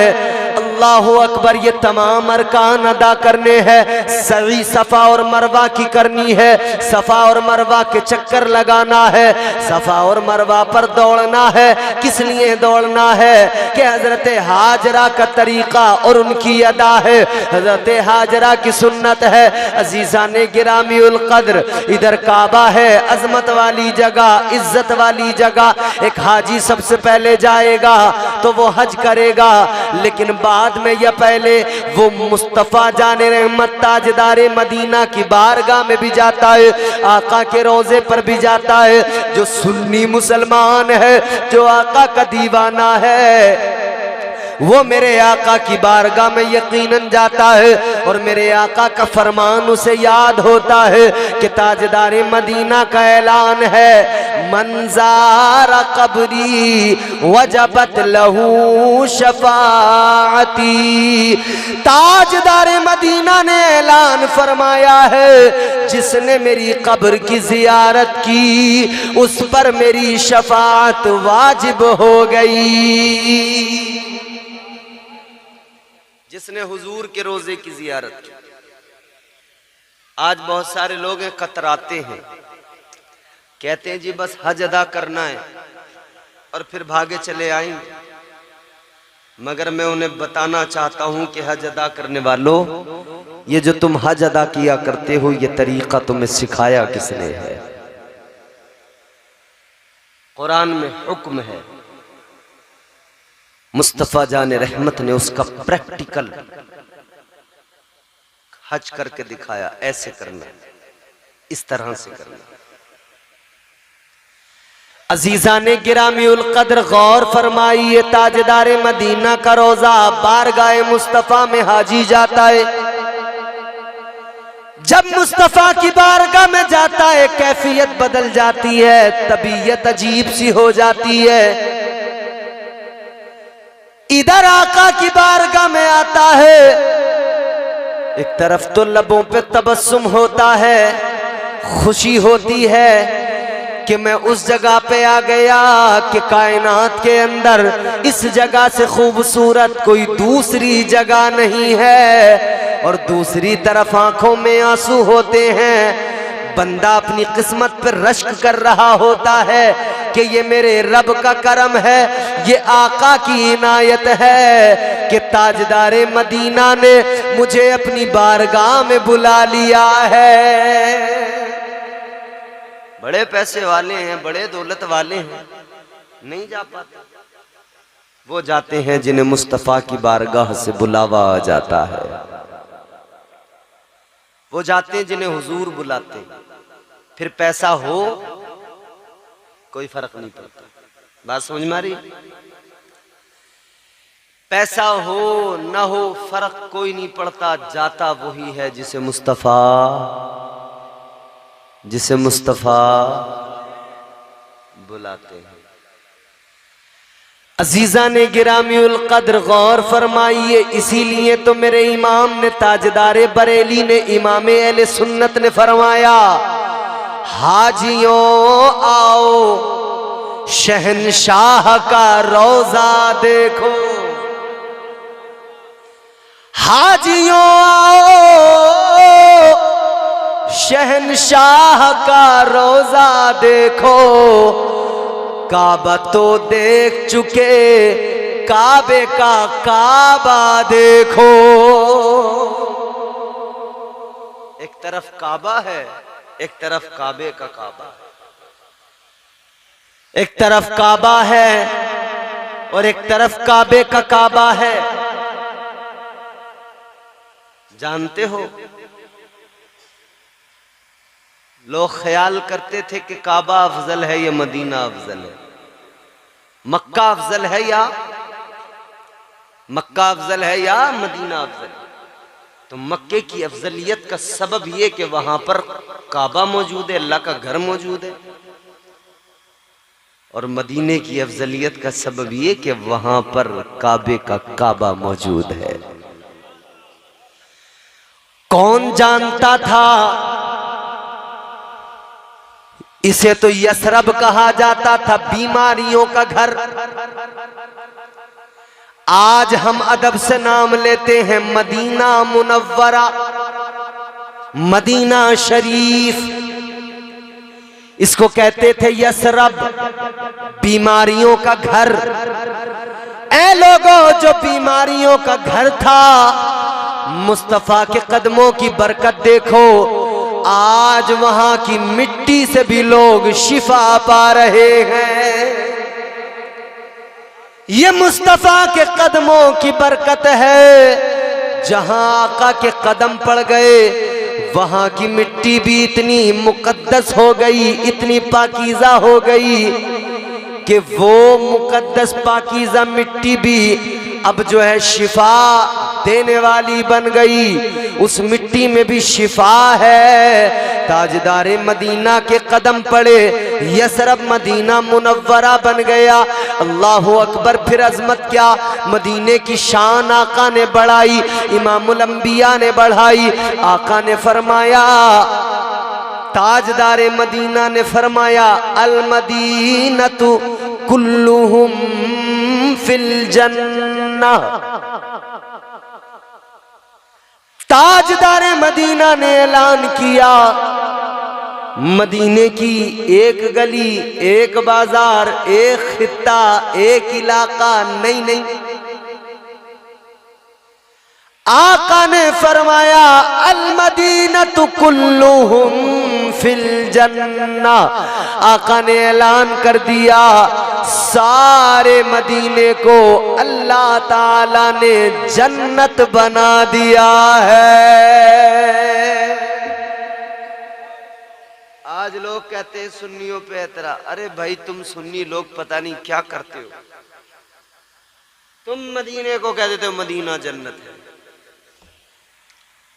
S1: अल्लाहु अकबर, ये तमाम अरकान अदा करने हैं। सई सफा और मरवा की करनी है, सफा और मरवा के चक्कर लगाना है, सफा और मरवा पर दौड़ना है। किस लिए दौड़ना है कि हजरत हाजरा का तरीका और उनकी अदा है, हजरत हाजरा की सुन्नत है। अजीजाने गिरामीउल कद्र, इधर काबा है, अजमत वाली जगह, इज्जत वाली जगह। एक हाजी सबसे पहले जाएगा तो वो हज करेगा, लेकिन बाद में या पहले वो मुस्तफ़ा जाने रहमत ताजदारे मदीना की बारगाह में भी जाता है, आका के रोजे पर भी जाता है। जो सुन्नी मुसलमान है, जो आका का दीवाना है, वो मेरे आका की बारगाह में यकीनन जाता है और मेरे आका का फरमान उसे याद होता है कि ताजदारे मदीना का ऐलान है, मंज़ारा कब्री वजबत लहू शफाअती। ताजदारे मदीना ने ऐलान फरमाया है, जिसने मेरी कब्र की जियारत की उस पर मेरी शफाअत वाजिब हो गई। जिसने हुजूर के रोजे की जियारत की। आज बहुत सारे लोग कतराते हैं, कहते हैं जी बस हज अदा करना है और फिर भागे चले आएंगे। मगर मैं उन्हें बताना चाहता हूं कि हज अदा करने वालों, ये जो तुम हज अदा किया करते हो, ये तरीका तुम्हें सिखाया किसने है? कुरान में हुक्म है, मुस्तफ़ा जाने रहमत ने उसका प्रैक्टिकल हज करके दिखाया। ऐसे करना, इस तरह से करना। अजीजाने गिरामीउल कद्र गौर फरमाइए, ताजदारे मदीना का रोजा बारगाह मुस्तफ़ा में हाजी जाता है। जब मुस्तफ़ा की बारगाह में जाता है, कैफियत बदल जाती है, तबीयत अजीब सी हो जाती है। इधर आका की बारगाह में आता है, एक तरफ तो लबों पे तबस्सुम होता है, खुशी होती है कि मैं उस जगह पे आ गया कि कायनात के अंदर इस जगह से खूबसूरत कोई दूसरी जगह नहीं है। और दूसरी तरफ आंखों में आंसू होते हैं, बंदा अपनी किस्मत पर रश्क कर रहा होता है कि ये मेरे रब का करम है, ये आका की इनायत है कि ताजदारे मदीना ने मुझे अपनी बारगाह में बुला लिया है। बड़े पैसे वाले हैं, बड़े दौलत वाले हैं, नहीं जा पाते। वो जाते हैं जिन्हें मुस्तफ़ा की बारगाह से बुलावा आ जाता है। वो जाते हैं जिन्हें हुजूर बुलाते। फिर पैसा हो कोई फर्क नहीं पड़ता। बात समझ में आ रही? पैसा हो ना हो फर्क कोई नहीं पड़ता, जाता वही है जिसे मुस्तफा बुलाते हैं। अजीजा ने गिरामीउल कद्र गौर फरमाइए, इसीलिए तो मेरे इमाम ने ताजदारे बरेली ने इमाम अहले सुन्नत ने फरमाया, हाजियों आओ शहनशाह का रोजा देखो, हाजियों आओ शहनशाह का रोजा देखो, काबा तो देख चुके काबे का काबा देखो। एक तरफ काबा है, एक तरफ काबे का काबा है, एक तरफ काबा है और एक तरफ काबे का काबा है। जानते हो, लोग ख्याल करते थे कि काबा अफजल है या मदीना अफजल है, मक्का अफजल है या मदीना अफजल। तो मक्के की अफजलियत का सबब यह कि वहां पर काबा मौजूद है, अल्लाह का घर मौजूद है, और मदीने की अफजलियत का सबब यह कि वहां पर काबे का काबा मौजूद है। कौन जानता था, इसे तो यसरब कहा जाता था, बीमारियों का घर। आज हम अदब से नाम लेते हैं मदीना मुनव्वरा, मदीना शरीफ, इसको कहते थे यसरब, बीमारियों का घर। ऐ लोगों, जो बीमारियों का घर था, मुस्तफा के कदमों की बरकत देखो, आज वहां की मिट्टी से भी लोग शिफा पा रहे हैं। ये मुस्तफा के कदमों की बरकत है। जहां आका के कदम पड़ गए, वहां की मिट्टी भी इतनी मुकद्दस हो गई, इतनी पाकीज़ा हो गई कि वो मुकद्दस पाकीज़ा मिट्टी भी अब जो है शिफा देने वाली बन गई। उस मिट्टी में भी शिफा है। ताजदारे मदीना के कदम पड़े, यसरब मदीना मुनव्वरा बन गया। अल्लाहु अकबर। फिर अजमत क्या, मदीने की शान आका ने बढ़ाई, इमामुल अंबिया ने बढ़ाई। आका ने फरमाया, ताजदारे मदीना ने फरमाया, अल मदीनतु कुल्लुहुम फिल जन्नह। ताजदारे मदीना ने ऐलान किया, मदीने की एक गली, एक बाजार, एक खित्ता, एक इलाका नहीं, आका ने फरमाया, अल मदीनतु कुल्लुहुम फिल जन्नह। आका ने ऐलान कर दिया, सारे मदीने को अल्लाह ताला ने जन्नत बना दिया है। आज लोग कहते हैं सुन्नियों पे एतरा। अरे भाई, तुम सुन्नी लोग पता नहीं क्या करते हो। तुम मदीने को कह देते हो मदीना जन्नत है,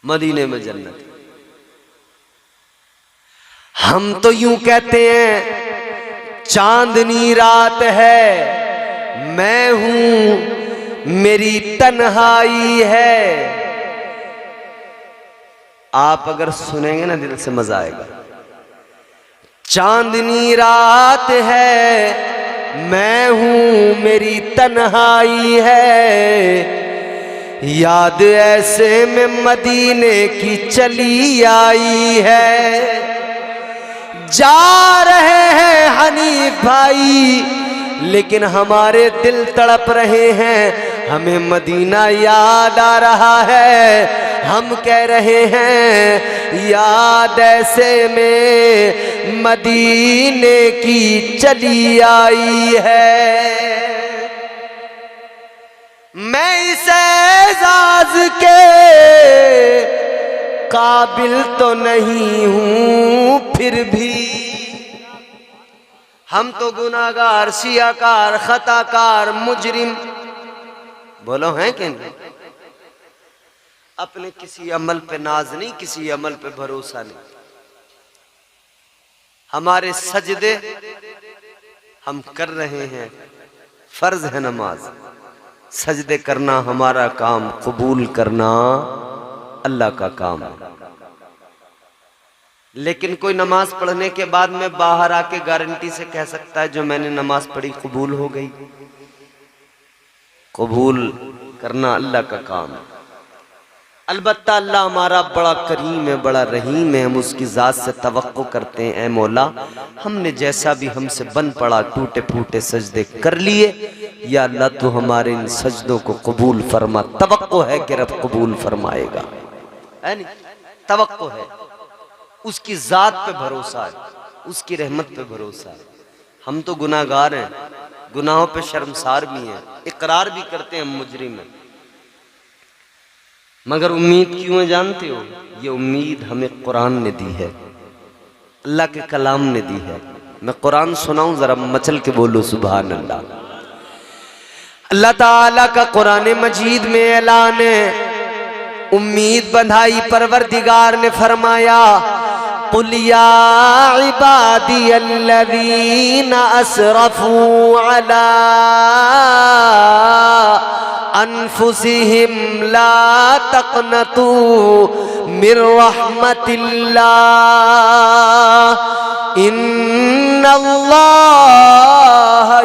S1: मदीने में जन्नत है। हम तो यूं कहते हैं चांदनी रात है, मैं हूं मेरी तन्हाई है। आप अगर सुनेंगे ना, दिल से मजा आएगा। चांदनी रात है, मैं हूं मेरी तन्हाई है। याद ऐसे में मदीने की चली आई है। जा रहे हैं हनीफ भाई, लेकिन हमारे दिल तड़प रहे हैं। हमें मदीना याद आ रहा है। हम कह रहे हैं, याद ऐसे में मदीने की चली आई है। मैं इस एजाज के काबिल तो नहीं हूं, फिर भी हम तो गुनाहगार, सियाकार, खताकार, मुजरिम, बोलो हैं कि नहीं? अपने किसी अमल पे नाज नहीं, किसी अमल पे भरोसा नहीं। हमारे सजदे हम कर रहे हैं, फर्ज है नमाज, सजदे करना हमारा काम, कबूल करना अल्लाह का काम है। लेकिन कोई नमाज पढ़ने के बाद में बाहर आके गारंटी से कह सकता है जो मैंने नमाज पढ़ी कबूल हो गई? कबूल करना अल्लाह का काम है। अलबत्ता अल्लाह हमारा बड़ा करीम है, बड़ा रहीम है। हम उसकी ज़ात से तवक्को करते हैं, ऐ मौला हमने जैसा भी हमसे बन पड़ा, टूटे फूटे सजदे कर लिए, या अल्लाह तो हमारे इन सजदों को कबूल फरमा। तवक्को है कि रब कबूल फरमाएगा, है नहीं? तवक्को है, उसकी ज़ात पे भरोसा है, उसकी रहमत पे भरोसा है। हम तो गुनाहगार हैं, गुनाहों पे शर्मसार भी हैं, इकरार भी करते हैं हम मुजरिम हैं, मगर उम्मीद क्यों है जानते हो? ये उम्मीद हमें कुरान ने दी है, अल्लाह के कलाम ने दी है। मैं कुरान सुनाऊं, जरा मचल के बोलो सुभान अल्लाह। अल्लाह ताला का कुरान मजीद में ऐलान है, उम्मीद बंधाई परवरदिगार ने फरमाया, कुल या इबादी अल्लज़ीना असरफू अला अनफुसिहिम ला तक़नतू मिर रहमतिल्लाह इन्नल्लाह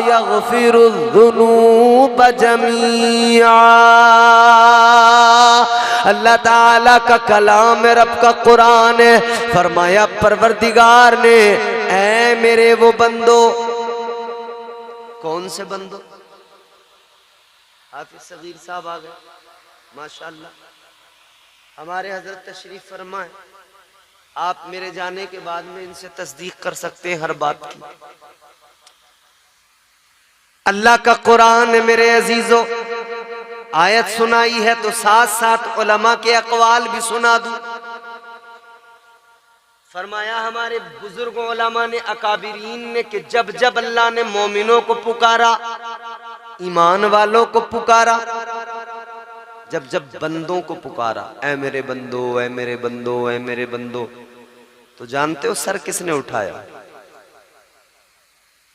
S1: यग़फिरुज़्ज़ुनूब जमीआ। अल्लाह ताला का कलाम है, रब का कुरान है। फरमाया परवरदिगार ने, ऐ मेरे वो बंदो, कौन से बंदो? हाफिज सगीर साहब आ गए, माशाअल्लाह। हमारे हजरत तशरीफ फरमाए, आप मेरे जाने के बाद में इनसे तस्दीक कर सकते हैं हर बात की। अल्लाह का कुरान है मेरे अजीजों, आयत सुनाई है तो साथ साथ उलमा के अकवाल भी सुना दूं। फरमाया हमारे बुजुर्गों उलमा ने, अकाबिरीन ने, कि जब जब अल्लाह ने मोमिनों को पुकारा, ईमान वालों को पुकारा, जब जब बंदों को पुकारा, ऐ मेरे बंदो, ऐ मेरे बंदो, ऐ मेरे बंदो, तो जानते हो सर किसने उठाया?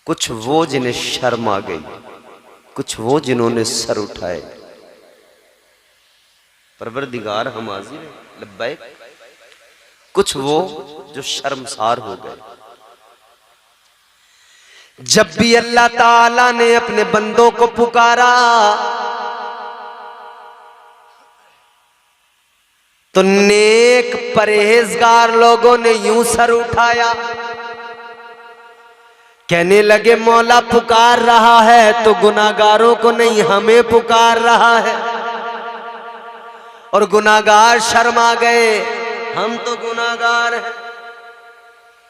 S1: कुछ वो जिन्हें शर्म आ गई, कुछ वो जिन्होंने सर उठाए। परवरदिगार हम हाजिर हैं, लब्बैक। कुछ वो जो शर्मसार हो गए। जब भी अल्लाह ताला ने अपने बंदों को पुकारा तो नेक परहेजगार लोगों ने यूं सर उठाया, कहने लगे मौला पुकार रहा है तो गुनाहगारों को नहीं, हमें पुकार रहा है। और गुनाहगार शर्मा गए, हम तो गुनाहगार हैं,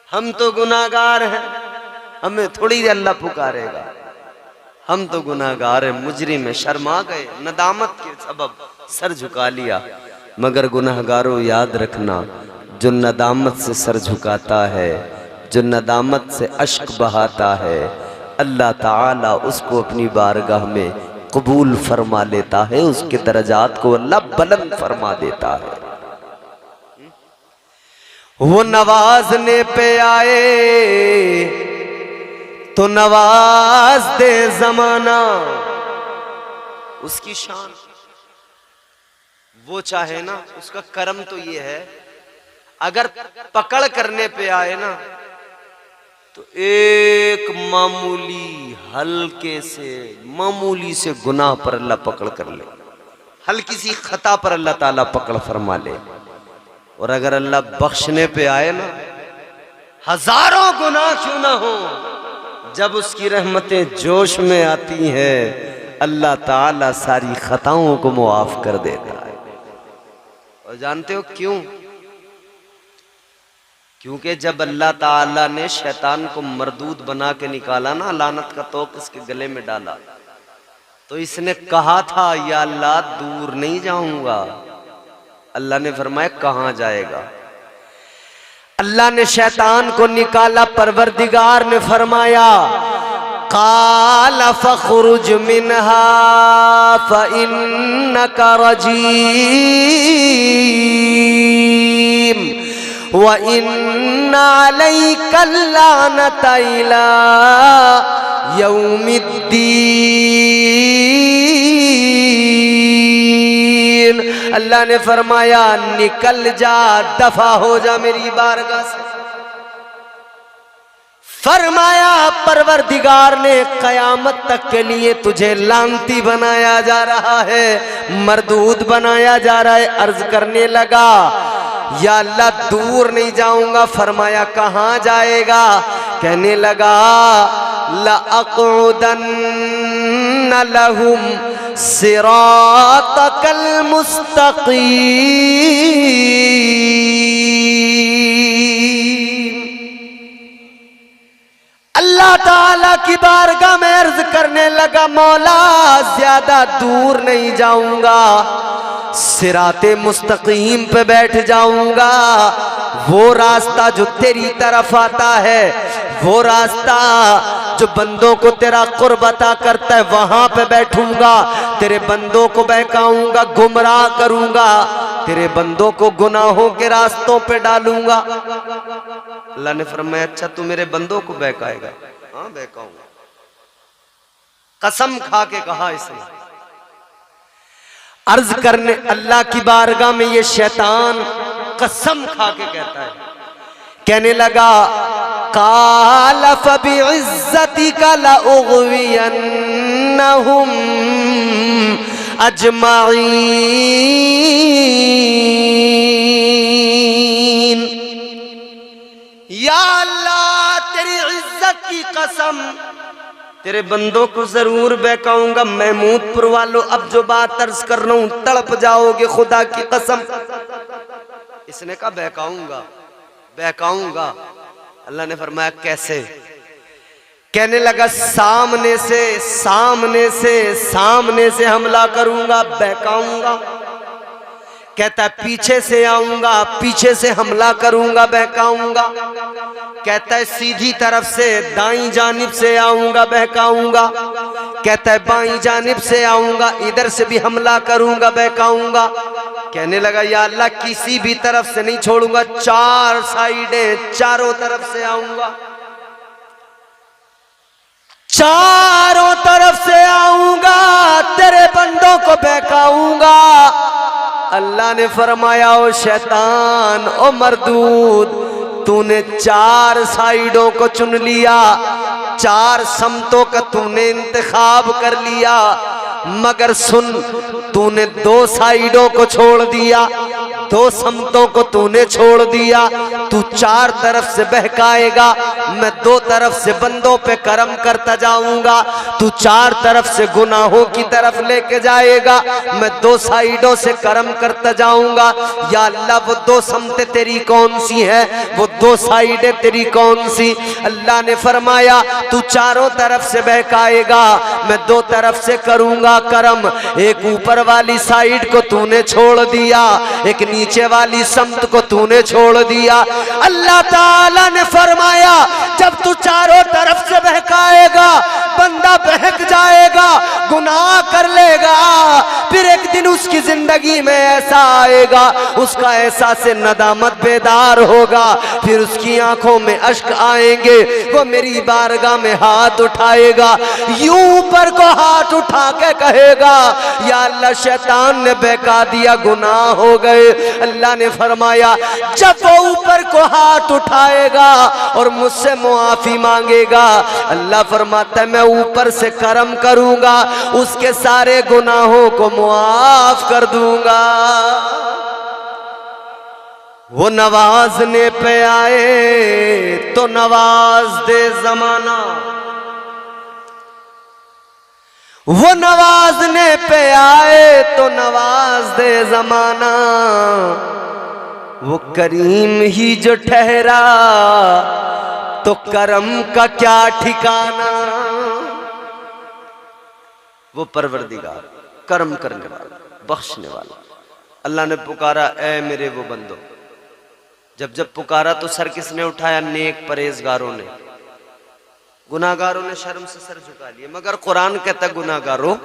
S1: हम तो गुनाहगार हैं, हमें थोड़ी अल्लाह पुकारेगा, हम तो गुनाहगार हैं, मुजरिम है। शर्मा गए, नदामत के सबब सर झुका लिया। मगर गुनाहगारों याद रखना, जो नदामत से सर झुकाता है, जो नदामत से अश्क बहाता है, अल्लाह ताला उसको अपनी बारगाह में कबूल फरमा लेता है, उसके दर्जात को अल्लाह बुलंद फरमा देता है। वो नवाजने पे आए तो नवाज दे जमाना, उसकी शान। वो चाहे ना, उसका कर्म तो ये है, अगर पकड़ करने पे आए ना तो एक मामूली हल्के से, मामूली से गुनाह पर अल्लाह पकड़ कर ले, हल्की सी खता पर अल्लाह ताला पकड़ फरमा ले। और अगर अल्लाह बख्शने पे आए ना, हजारों गुनाह क्यों ना हो, जब उसकी रहमतें जोश में आती हैं, अल्लाह ताला सारी खताओं को मुआफ कर देता है। और जानते हो क्यों? क्योंकि जब अल्लाह ताला ने शैतान को मरदूद बना के निकाला ना, लानत का तोक इसके गले में डाला, तो इसने कहा था या अल्लाह दूर नहीं जाऊंगा। अल्लाह ने फरमाया कहां जाएगा? अल्लाह ने शैतान को निकाला, परवरदिगार ने फरमाया काल फखरुज मिनहा फइन्नका रजीम व इन्ना अलैका लानता इला यौमिद्दीन। अल्लाह ने फरमाया निकल जा, दफा हो जा मेरी बारगाह से। फरमाया परवरदिगार ने कयामत तक के लिए तुझे लानती बनाया जा रहा है, मरदूद बनाया जा रहा है। अर्ज करने लगा या अल्लाह दूर नहीं जाऊंगा। फरमाया कहाँ जाएगा? कहने लगा लअक़उदन्न लहुम सिरातकल मुस्तक़ीम। अल्लाह ताला की बारगाह में अर्ज करने लगा मौला ज्यादा दूर नहीं जाऊंगा, सिराते मुस्तकीम पे बैठ जाऊंगा। वो रास्ता जो तेरी तरफ आता है, वो रास्ता जो बंदों को तेरा कुर्ब अता करता है, वहां पे बैठूंगा। तेरे बंदों को बहकाऊंगा, गुमराह करूंगा, तेरे बंदों को गुनाहों के रास्तों पे डालूंगा। अल्लाह ने फरमाया अच्छा तू मेरे बंदों को बहकाएगा? हाँ बहकाऊंगा। कसम खा के कहा इसने। अर्ज करने अल्लाह की बारगाह में ये शैतान कसम खा के कहता है, कहने लगा काल फबिइज्जतिका लउग़वियन्नहुम अजमाइन। या अल्लाह तेरी इज्जत की कसम, तेरे बंदों को जरूर बहकाऊंगा। महमूदपुर वालों अब जो बात अर्ज कर रहा हूं तड़प जाओगे, खुदा की कसम। इसने कहा बहकाऊंगा बहकाऊंगा। अल्लाह ने फरमाया कैसे? कहने लगा सामने से सामने से सामने से हमला करूंगा, बहकाऊंगा। कहता है पीछे से आऊंगा, पीछे से हमला करूंगा, बहकाऊंगा। कहता है सीधी तरफ से दाईं जानिब से आऊंगा, बहकाऊंगा। कहता है बाईं जानिब से आऊंगा, इधर से भी हमला करूंगा, बहकाऊंगा। कहने लगा या अल्लाह किसी भी तरफ से नहीं छोड़ूंगा, चार साइडें, चारों तरफ से आऊंगा, चारों तरफ से आऊंगा, तेरे बंदों को बहकाऊंगा। अल्लाह ने फरमाया ओ शैतान, ओ मरदूद, तूने चार साइडों को चुन लिया, चार समतों का तूने इंतखाब कर लिया, मगर सुन तूने दो साइडों को छोड़ दिया, दो समतों को तूने छोड़ दिया। तू चार तरफ से बहकाएगा, मैं दो तरफ से बंदों पे करम करता जाऊंगा। तू चार तरफ से गुनाहों की तरफ लेके जाएगा, मैं दो साइडों से करम करता जाऊंगा। या अल्लाह वो दो समतें तेरी कौन सी है, वो दो साइडें तेरी कौन सी? अल्लाह ने फरमाया तू चारों तरफ से बहकाएगा, मैं दो तरफ से करूंगा करम। एक ऊपर वाली साइड को तूने छोड़ दिया, एक नीचे वाली समत को तूने छोड़ दिया। अल्लाह ताला ने फरमाया जब तू चारों तरफ से बहकाएगा, बंदा बहक जाएगा, गुनाह कर लेगा, फिर एक दिन उसकी जिंदगी में ऐसा आएगा, उसका एहसास नदामत बेदार होगा, फिर उसकी आंखों में अश्क आएंगे, वो मेरी बारगाह में हाथ उठाएगा, यूं ऊपर को हाथ उठा के कहेगा या अल्लाह शैतान ने बहका दिया, गुनाह हो गए। अल्लाह ने फरमाया जब वो ऊपर को हाथ उठाएगा और मुझसे मुआफी मांगेगा, अल्लाह फरमाता है मैं ऊपर से करम करूंगा, उसके सारे गुनाहों को मुआफ कर दूंगा। वो नवाजने पे आए तो नवाज दे जमाना, वो नवाजने पे आए तो नवाज दे जमाना, वो करीम ही जो ठहरा तो करम का क्या ठिकाना। वो परवरदिगार करम करने वाला, बख्शने वाला। अल्लाह ने पुकारा ऐ मेरे वो बंदो, जब जब पुकारा तो सर किसने उठाया? नेक परहेजगारों ने। गुनाहगारों ने शर्म से सर झुका लिए, मगर कुरान कहता गुनाहगारों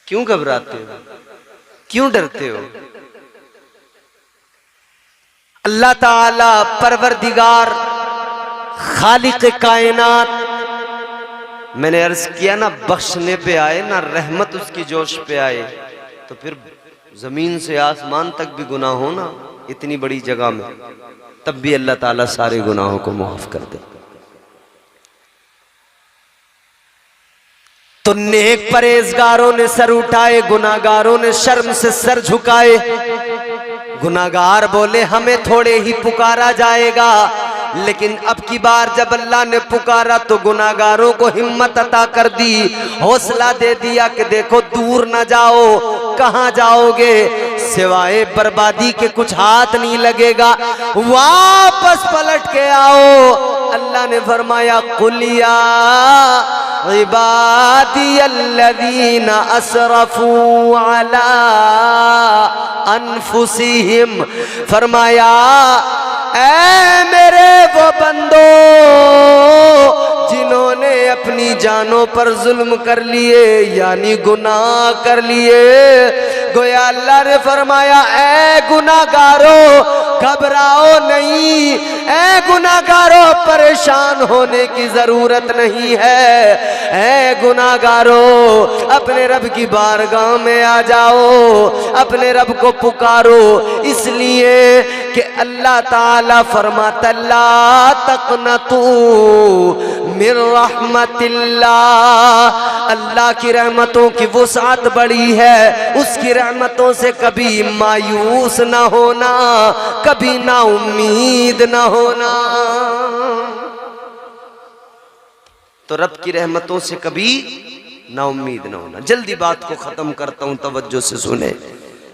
S1: क्यों घबराते हो, क्यों डरते हो? अल्लाह ताला परवरदिगार खालिक कायनात, मैंने अर्ज किया ना, बख्शने पे आए ना रहमत उसकी जोश पे आए, तो फिर जमीन से आसमान तक भी गुनाह हो ना इतनी बड़ी जगह में, तब भी अल्लाह ताला सारे गुनाहों को माफ कर दे। तो नेक परहेजगारों ने सर उठाए, गुनाहगारों ने शर्म से सर झुकाए। गुनाहगार बोले हमें थोड़े ही पुकारा जाएगा, लेकिन अब की बार जब अल्लाह ने पुकारा तो गुनाहगारों को हिम्मत अता कर दी, हौसला दे दिया कि देखो दूर न जाओ, कहां जाओगे, सिवाय बर्बादी के कुछ हाथ नहीं लगेगा, वापस पलट के आओ। अल्लाह ने फरमाया कुलिया इबादी अल्लज़ीना असरफू अला अनफुसिहिम, फरमाया ऐ मेरे वो बंदो जिन्होंने अपनी जानों पर जुल्म कर लिए, यानी गुनाह कर लिए। गोया अल्लाह ने फरमाया ऐ गुनाहगारों घबराओ नहीं, ऐ गुनाहगारों परेशान होने की जरूरत नहीं है, ऐ गुनाहगारों अपने रब की बारगाह में आ जाओ, अपने रब को पुकारो, इसलिए कि अल्लाह ताला फरमाता ला तक़नतू मिर रहमतिल्लाह, अल्लाह की रहमतों की वुसअत बड़ी है, उसकी रहमतों से कभी मायूस ना होना, कभी ना उम्मीद ना होना। तो रब की रहमतों से कभी ना उम्मीद ना होना। जल्दी बात को खत्म करता हूं, तवज्जो से सुने।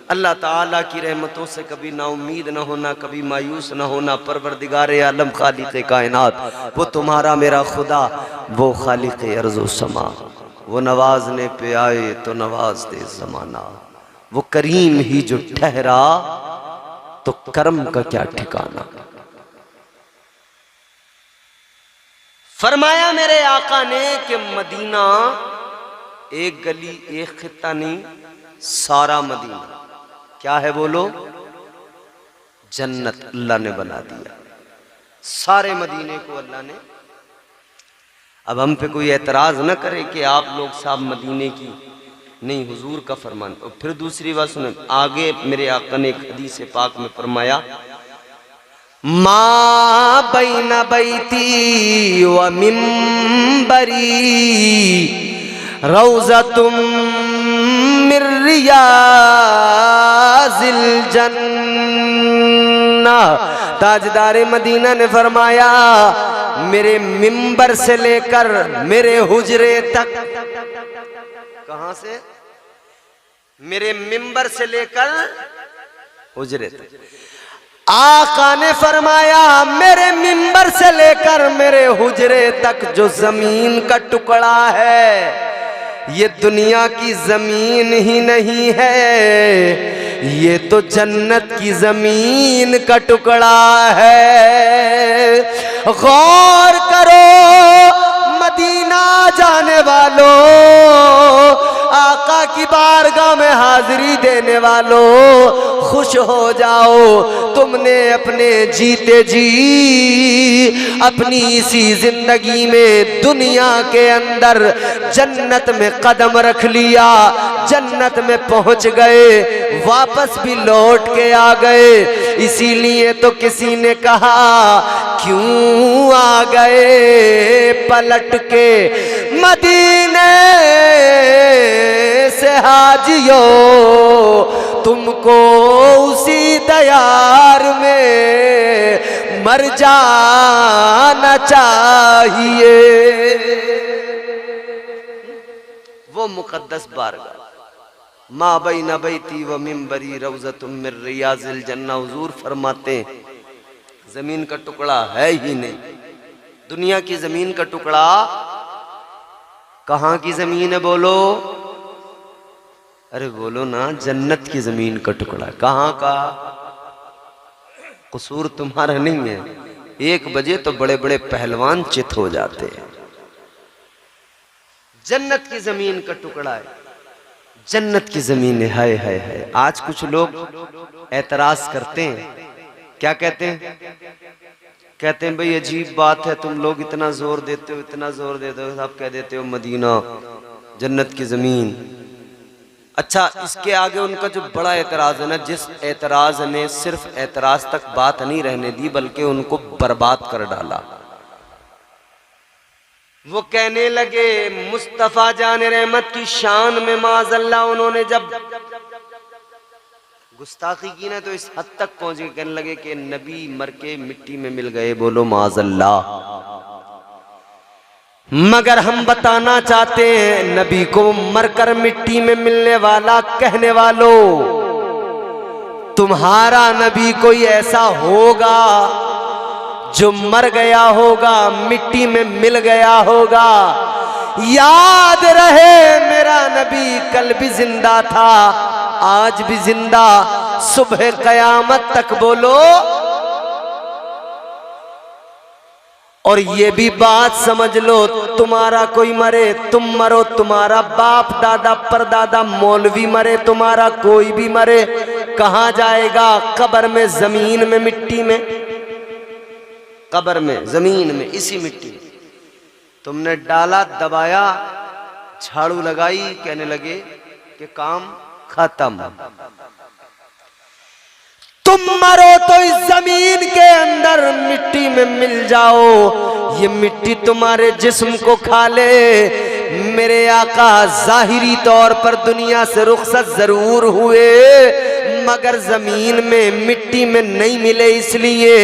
S1: अल्लाह ताला की रहमतों से कभी ना उम्मीद ना होना, कभी मायूस ना होना। परवरदिगार आलम खालिक कायनात, वो तुम्हारा मेरा खुदा, वो खालिक अर्ज़ व समा, वो नवाजने पे आए तो नवाज दे जमाना, वो करीम ही जो ठहरा तो कर्म का क्या ठिकाना। फरमाया मेरे आका ने कि मदीना एक गली एक खित्ता नहीं, सारा मदीना क्या है बोलो, जन्नत अल्लाह ने बना दिया, सारे मदीने को अल्लाह ने। अब हम पे कोई एतराज न करे कि आप लोग साहब मदीने की नहीं, हुजूर का फरमान। और फिर दूसरी बात सुने, आगे मेरे आका ने एक हदीस पाक में फरमाया मा बैना बैती व मिंबरी रौज़तुम मिर रियाज़िल जन्नह, ताजदार मदीना ने फरमाया मेरे मिंबर से लेकर मेरे हुजरे तक, कहां से, मेरे मिंबर से लेकर हुजरे तक, आका ने फरमाया मेरे मिंबर से लेकर मेरे हुजरे तक जो जमीन का टुकड़ा है, ये दुनिया की जमीन ही नहीं है, ये तो जन्नत की जमीन का टुकड़ा है। गौर करो मदीना जाने वालों, आका की बारगाह में हाजिरी देने वालों, खुश हो जाओ, तुमने अपने जीते जी अपनी इसी जिंदगी में दुनिया के अंदर जन्नत में कदम रख लिया, जन्नत में पहुंच गए, वापस भी लौट के आ गए। इसीलिए तो किसी ने कहा क्यों आ गए पलट के मदीने से हाजियो, तुमको उसी दयार में मर जाना चाहिए। वो मुकद्दस बारगाह मा बैना बैती व मिंबरी रौज़तुम मिर रियाज़िल जन्नह, हुजूर फरमाते जमीन का टुकड़ा है ही नहीं, दुनिया की जमीन का टुकड़ा। कहां की जमीन है बोलो, अरे बोलो ना, जन्नत की जमीन का टुकड़ा। कहां का, कसूर तुम्हारा नहीं है, 1 बजे तो बड़े बड़े पहलवान चित हो जाते हैं। जन्नत की जमीन का टुकड़ा है, जन्नत की जमीन है। हाय हाय हाय। आज कुछ लोग एतराज करते हैं, क्या कहते हैं? कहते हैं भाई अजीब बात है, तुम लोग इतना जोर देते हो, इतना जोर देते हो, आप कह देते हो मदीना जन्नत की जमीन। अच्छा, इसके आगे उनका जो बड़ा एतराज है ना, जिस एतराज ने सिर्फ एतराज तक बात नहीं रहने दी बल्कि उनको बर्बाद कर डाला। वो कहने लगे मुस्तफा जान रहमत की शान में माज़अल्लाह उन्होंने जब गुस्ताखी की ना तो इस हद तक पहुंच गए, कहने लगे कि नबी मर के मिट्टी में मिल गए। बोलो माज़अल्लाह। मगर हम बताना चाहते हैं, नबी को मरकर मिट्टी में मिलने वाला कहने वालों, तुम्हारा नबी कोई ऐसा होगा जो मर गया होगा, मिट्टी में मिल गया होगा। याद रहे मेरा नबी कल भी जिंदा था, आज भी जिंदा, सुबह कयामत तक। बोलो। और ये भी बात समझ लो, तुम्हारा कोई मरे तुम मरो, तुम्हारा बाप दादा परदादा मौलवी मरे, तुम्हारा कोई भी मरे, कहां जाएगा? कब्र में, जमीन में, मिट्टी में। कब्र में, जमीन में, इसी मिट्टी में। तुमने डाला, दबाया, झाड़ू लगाई, कहने लगे कि काम खत्म। तुम मरो तो इस जमीन के अंदर मिट्टी में मिल जाओ, ये मिट्टी तुम्हारे जिस्म को खा ले। मेरे आका जाहिरी तौर पर दुनिया से रुखसत जरूर हुए मगर जमीन में, मिट्टी में नहीं मिले, इसलिए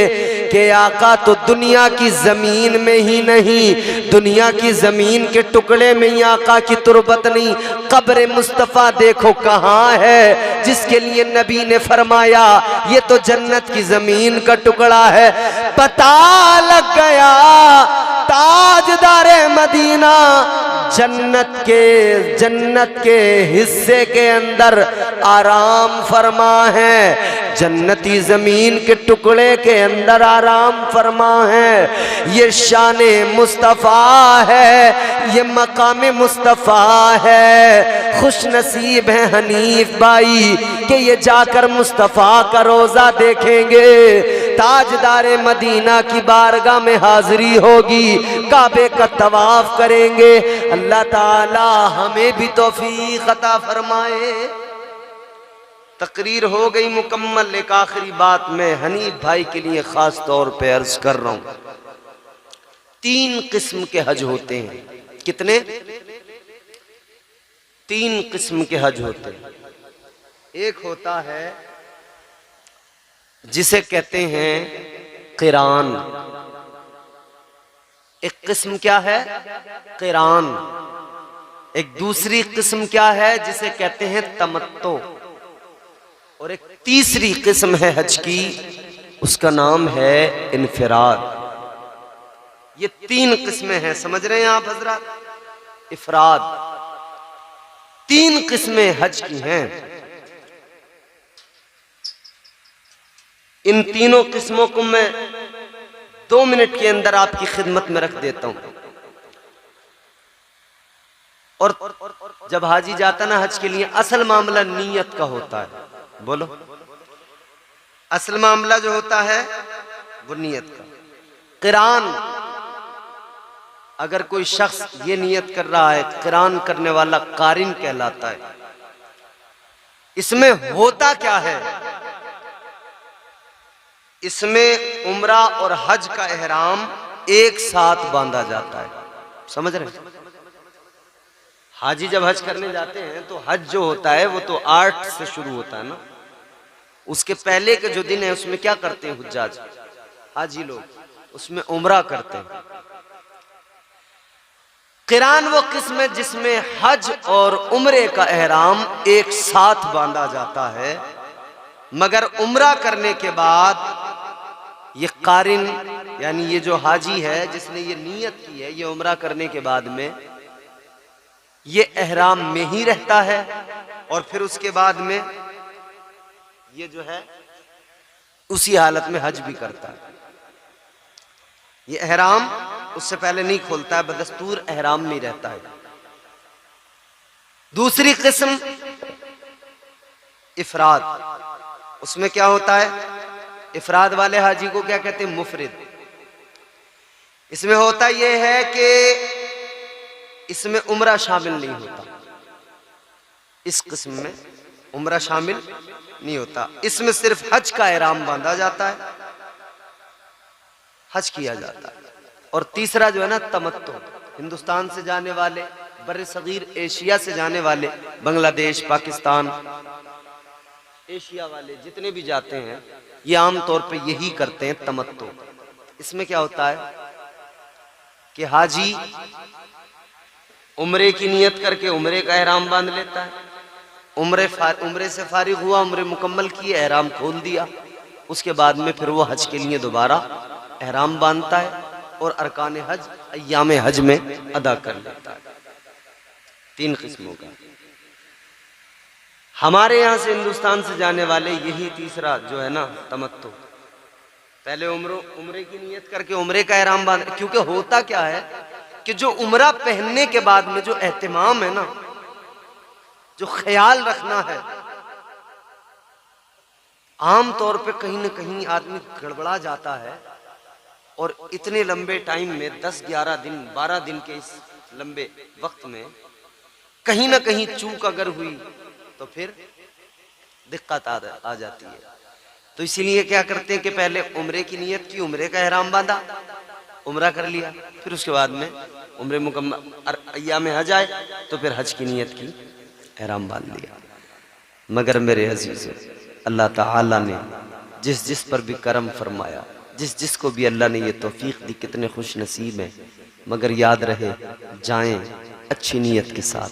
S1: कि आका तो दुनिया की जमीन में ही नहीं, दुनिया की जमीन के टुकड़े में ही आका की तुरबत नहीं। कब्र मुस्तफा देखो कहाँ है, जिसके लिए नबी ने फरमाया ये तो जन्नत की जमीन का टुकड़ा है। पता लग गया ताजदारे मदीना जन्नत के हिस्से के अंदर आराम फरमा है, जन्नती जमीन के टुकड़े के अंदर आराम फरमा है। ये शाने मुस्तफा है, ये मकाम मुस्तफा है। खुश नसीब है हनीफ भाई कि ये जाकर मुस्तफा का रोजा देखेंगे, ताजदारे मदीना की बारगाह में हाजिरी होगी, काबे का तवाफ करेंगे। अल्लाह ताला हमें भी तौफीक अता फरमाए। तकरीर हो गई मुकम्मल। एक आखिरी बात मैं हनीफ भाई के लिए खास तौर पे अर्ज कर रहा हूं। 3 किस्म के हज होते हैं। कितने? 3 किस्म के हज होते हैं। एक होता है जिसे कहते हैं क़िरान। एक किस्म क्या है? क़िरान। एक दूसरी किस्म क्या है? जिसे कहते हैं तमत्तो। और एक तीसरी किस्म है हज की, उसका नाम है इनफिराद। ये 3 किस्में हैं, समझ रहे हैं आप हजरात? इफराद। 3 किस्में हज की हैं। इन तीनों किस्मों को मैं 2 मिनट के अंदर आपकी खिदमत में रख देता हूं। और जब हाजी जाता ना हज के लिए, असल मामला नीयत का होता है। बोलो। असल मामला जो होता है वो नीयत का। क़िरान, अगर कोई शख्स ये नियत कर रहा है, क़िरान करने वाला कारिन कहलाता है। इसमें होता क्या है? इसमें उम्रा और हज का एहराम एक साथ बांधा जाता है। समझ रहे हैं? हाजी जब हज करने जाते हैं तो हज जो होता है वो तो 8 से शुरू होता है ना। उसके पहले के जो दिन है उसमें क्या करते हैं हुज्जाज, हाजी लोग? उसमें उम्रा करते हैं। क़िरान वो किस्म है जिसमें हज और उम्रे का एहराम एक साथ बांधा जाता है, मगर उम्रा करने के बाद ये कारिन यानी ये जो हाजी है जिसने ये नियत की है, ये उम्रा करने के बाद में ये एहराम में ही रहता है और फिर उसके बाद में ये जो है उसी हालत में हज भी करता है। ये एहराम उससे पहले नहीं खोलता है, बदस्तूर एहराम में रहता है। दूसरी किस्म इफराद, उसमें क्या होता है, इफराद वाले हाजी को क्या कहते हैं, मुफरिद। इसमें होता यह है कि इसमें उम्रा शामिल नहीं होता, इस किस्म में उम्रा शामिल नहीं होता। इसमें सिर्फ हज का एहराम बांधा जाता है, हज किया जाता है। और तीसरा जो है ना तमत्तु, हिंदुस्तान से जाने वाले, बर्रे सगीर एशिया से जाने वाले, बांग्लादेश, पाकिस्तान, एशिया वाले जितने भी जाते हैं ये आम तौर पे यही करते हैं, तमत्तु। इसमें क्या होता है कि हाजी उम्रे की नियत करके उम्रे का एहराम बांध लेता है, उम्रे से फारिग हुआ, उम्रे मुकम्मल की, एहराम खोल दिया, उसके बाद में फिर वो हज के लिए दोबारा एहराम बांधता है और अरकान हज अय्याम हज में अदा कर लेता है। 3 किस्मों का। हमारे यहाँ से हिंदुस्तान से जाने वाले यही तीसरा जो है ना तमत्तु, पहले उम्रे की नियत करके उम्रे का एहराम बांध। क्योंकि होता क्या है कि जो उम्रा पहनने के बाद में जो एहतिमाम है ना, जो ख्याल रखना है, आम तौर पे कहीं ना कहीं आदमी गड़बड़ा जाता है। और इतने लंबे टाइम में 10-11 दिन 12 दिन के इस लंबे वक्त में कहीं ना कहीं चूक अगर हुई तो फिर दिक्कत आ जाती है। तो इसीलिए क्या करते हैं कि पहले उम्रे की नियत की, उम्रे का एहराम बांधा, उम्रा कर लिया, फिर उसके बाद में उम्रे मुकम्मल अय्याम हज आए तो फिर हज की नियत की, एहराम बांध लिया। मगर मेरे अजीज़ों, अल्लाह ताला ने जिस जिस पर भी करम फरमाया, जिस जिस को भी अल्लाह ने ये तौफीक दी, कितने खुश नसीब हैं। मगर याद रहे, जाएं अच्छी नीयत के साथ।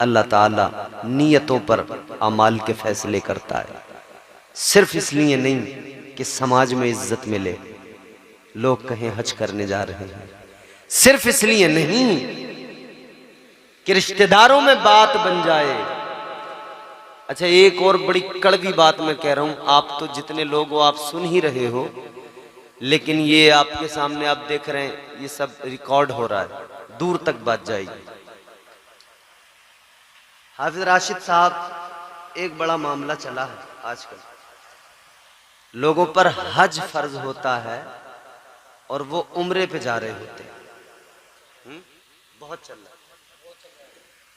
S1: अल्लाह ताला नीयतों पर अमाल के फैसले करता है, सिर्फ इसलिए नहीं कि समाज में इज्जत मिले, लोग कहें हज करने जा रहे हैं, सिर्फ इसलिए नहीं कि रिश्तेदारों में बात बन जाए। अच्छा, एक और बड़ी कड़वी बात मैं कह रहा हूं, आप तो जितने लोग हो आप सुन ही रहे हो, लेकिन ये आपके सामने आप देख रहे हैं, ये सब रिकॉर्ड हो रहा है, दूर तक बात जाएगी। हाफिज राशिद साहब, एक बड़ा मामला चला है आजकल, लोगों पर हज फर्ज होता है और वो उम्रे पे जा रहे होते हैं। बहुत चल रहा है,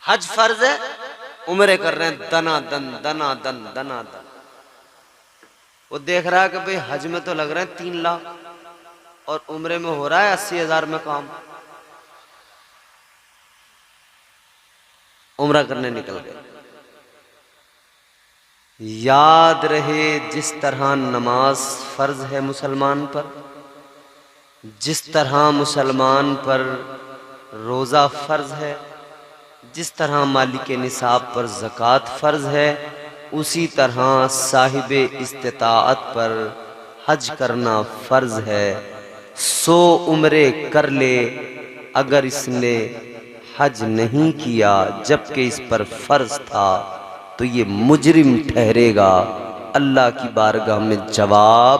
S1: हज फर्ज है, उम्रे कर रहे हैं, दनादन दनादन दनादन। वो देख रहा है कि भाई हज में तो लग रहे हैं 3 लाख और उम्रे में हो रहा है 80,000 में काम। उम्रा करने निकल गए। याद रहे, जिस तरह नमाज फर्ज है मुसलमान पर, जिस तरह मुसलमान पर रोज़ा फर्ज है, जिस तरह मालिक निसाब पर ज़कात फर्ज है, उसी तरह साहिब इस्तिताअत पर हज करना फर्ज है। 100 उम्रे कर ले, अगर इसने हज नहीं किया जबकि इस पर फर्ज था तो ये मुजरिम ठहरेगा, अल्लाह की बारगाह में जवाब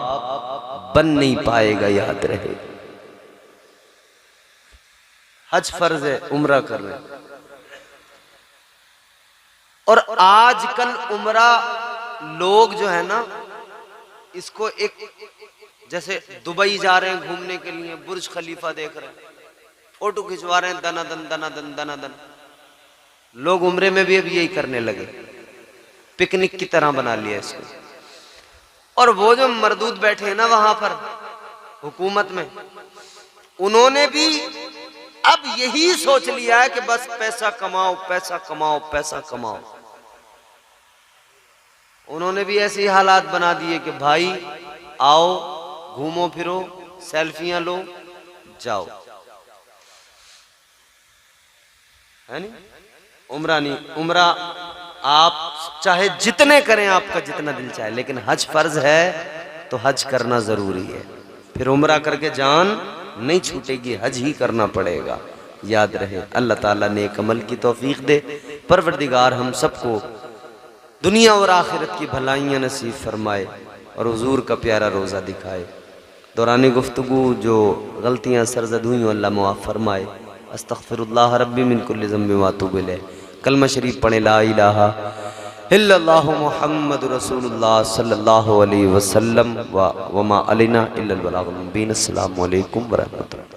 S1: बन नहीं पाएगा। याद रहे, हज फर्ज है, उम्रा कर रहे हैं। और आजकल उम्रा लोग जो है ना, इसको एक जैसे दुबई जा रहे हैं घूमने के लिए, बुर्ज खलीफा देख रहे हैं, फोटो खिंचवा रहे हैं, दनादन दनादन दनादन। लोग उम्रे में भी अब यही करने लगे, पिकनिक की तरह बना लिया इसको। और वो जो मरदूद बैठे हैं ना वहां पर हुकूमत में, उन्होंने भी अब यही सोच लिया है कि बस पैसा कमाओ पैसा कमाओ पैसा कमाओ। उन्होंने भी ऐसे ही हालात बना दिए कि भाई आओ, घूमो फिरो, सेल्फियां लो, जाओ, है नहीं? उम्रा नहीं, उम्रा आप चाहे जितने करें, आपका जितना दिल चाहे, लेकिन हज फर्ज है तो हज करना जरूरी है। फिर उम्रा करके जान नहीं छूटेगी, हज ही करना पड़ेगा। याद रहे, अल्लाह ताला नेक अमल की तौफीक दे। परवरदिगार हम सबको दुनिया और आखिरत की भलाइयाँ नसीब फरमाए और हुजूर का प्यारा रोज़ा दिखाए। दौरानी गुफ्तगू जो गलतियाँ सरजद हुई अल्लाह मुआफ़ फरमाए। अस्तग़फिरुल्लाह रब्बी मिन कुल्लि ज़ंबि व अतूबु इलैह। कलमा शरीफ पढ़े ला इलाहा इल्लल्लाहु मुहम्मदुर रसूलुल्लाह सल्लल्लाहु अलैहि वसल्लम व मा अलैना इल्लल बलागुल मुबीन। अस्सलामु अलैकुम व रहमतुल्लाह।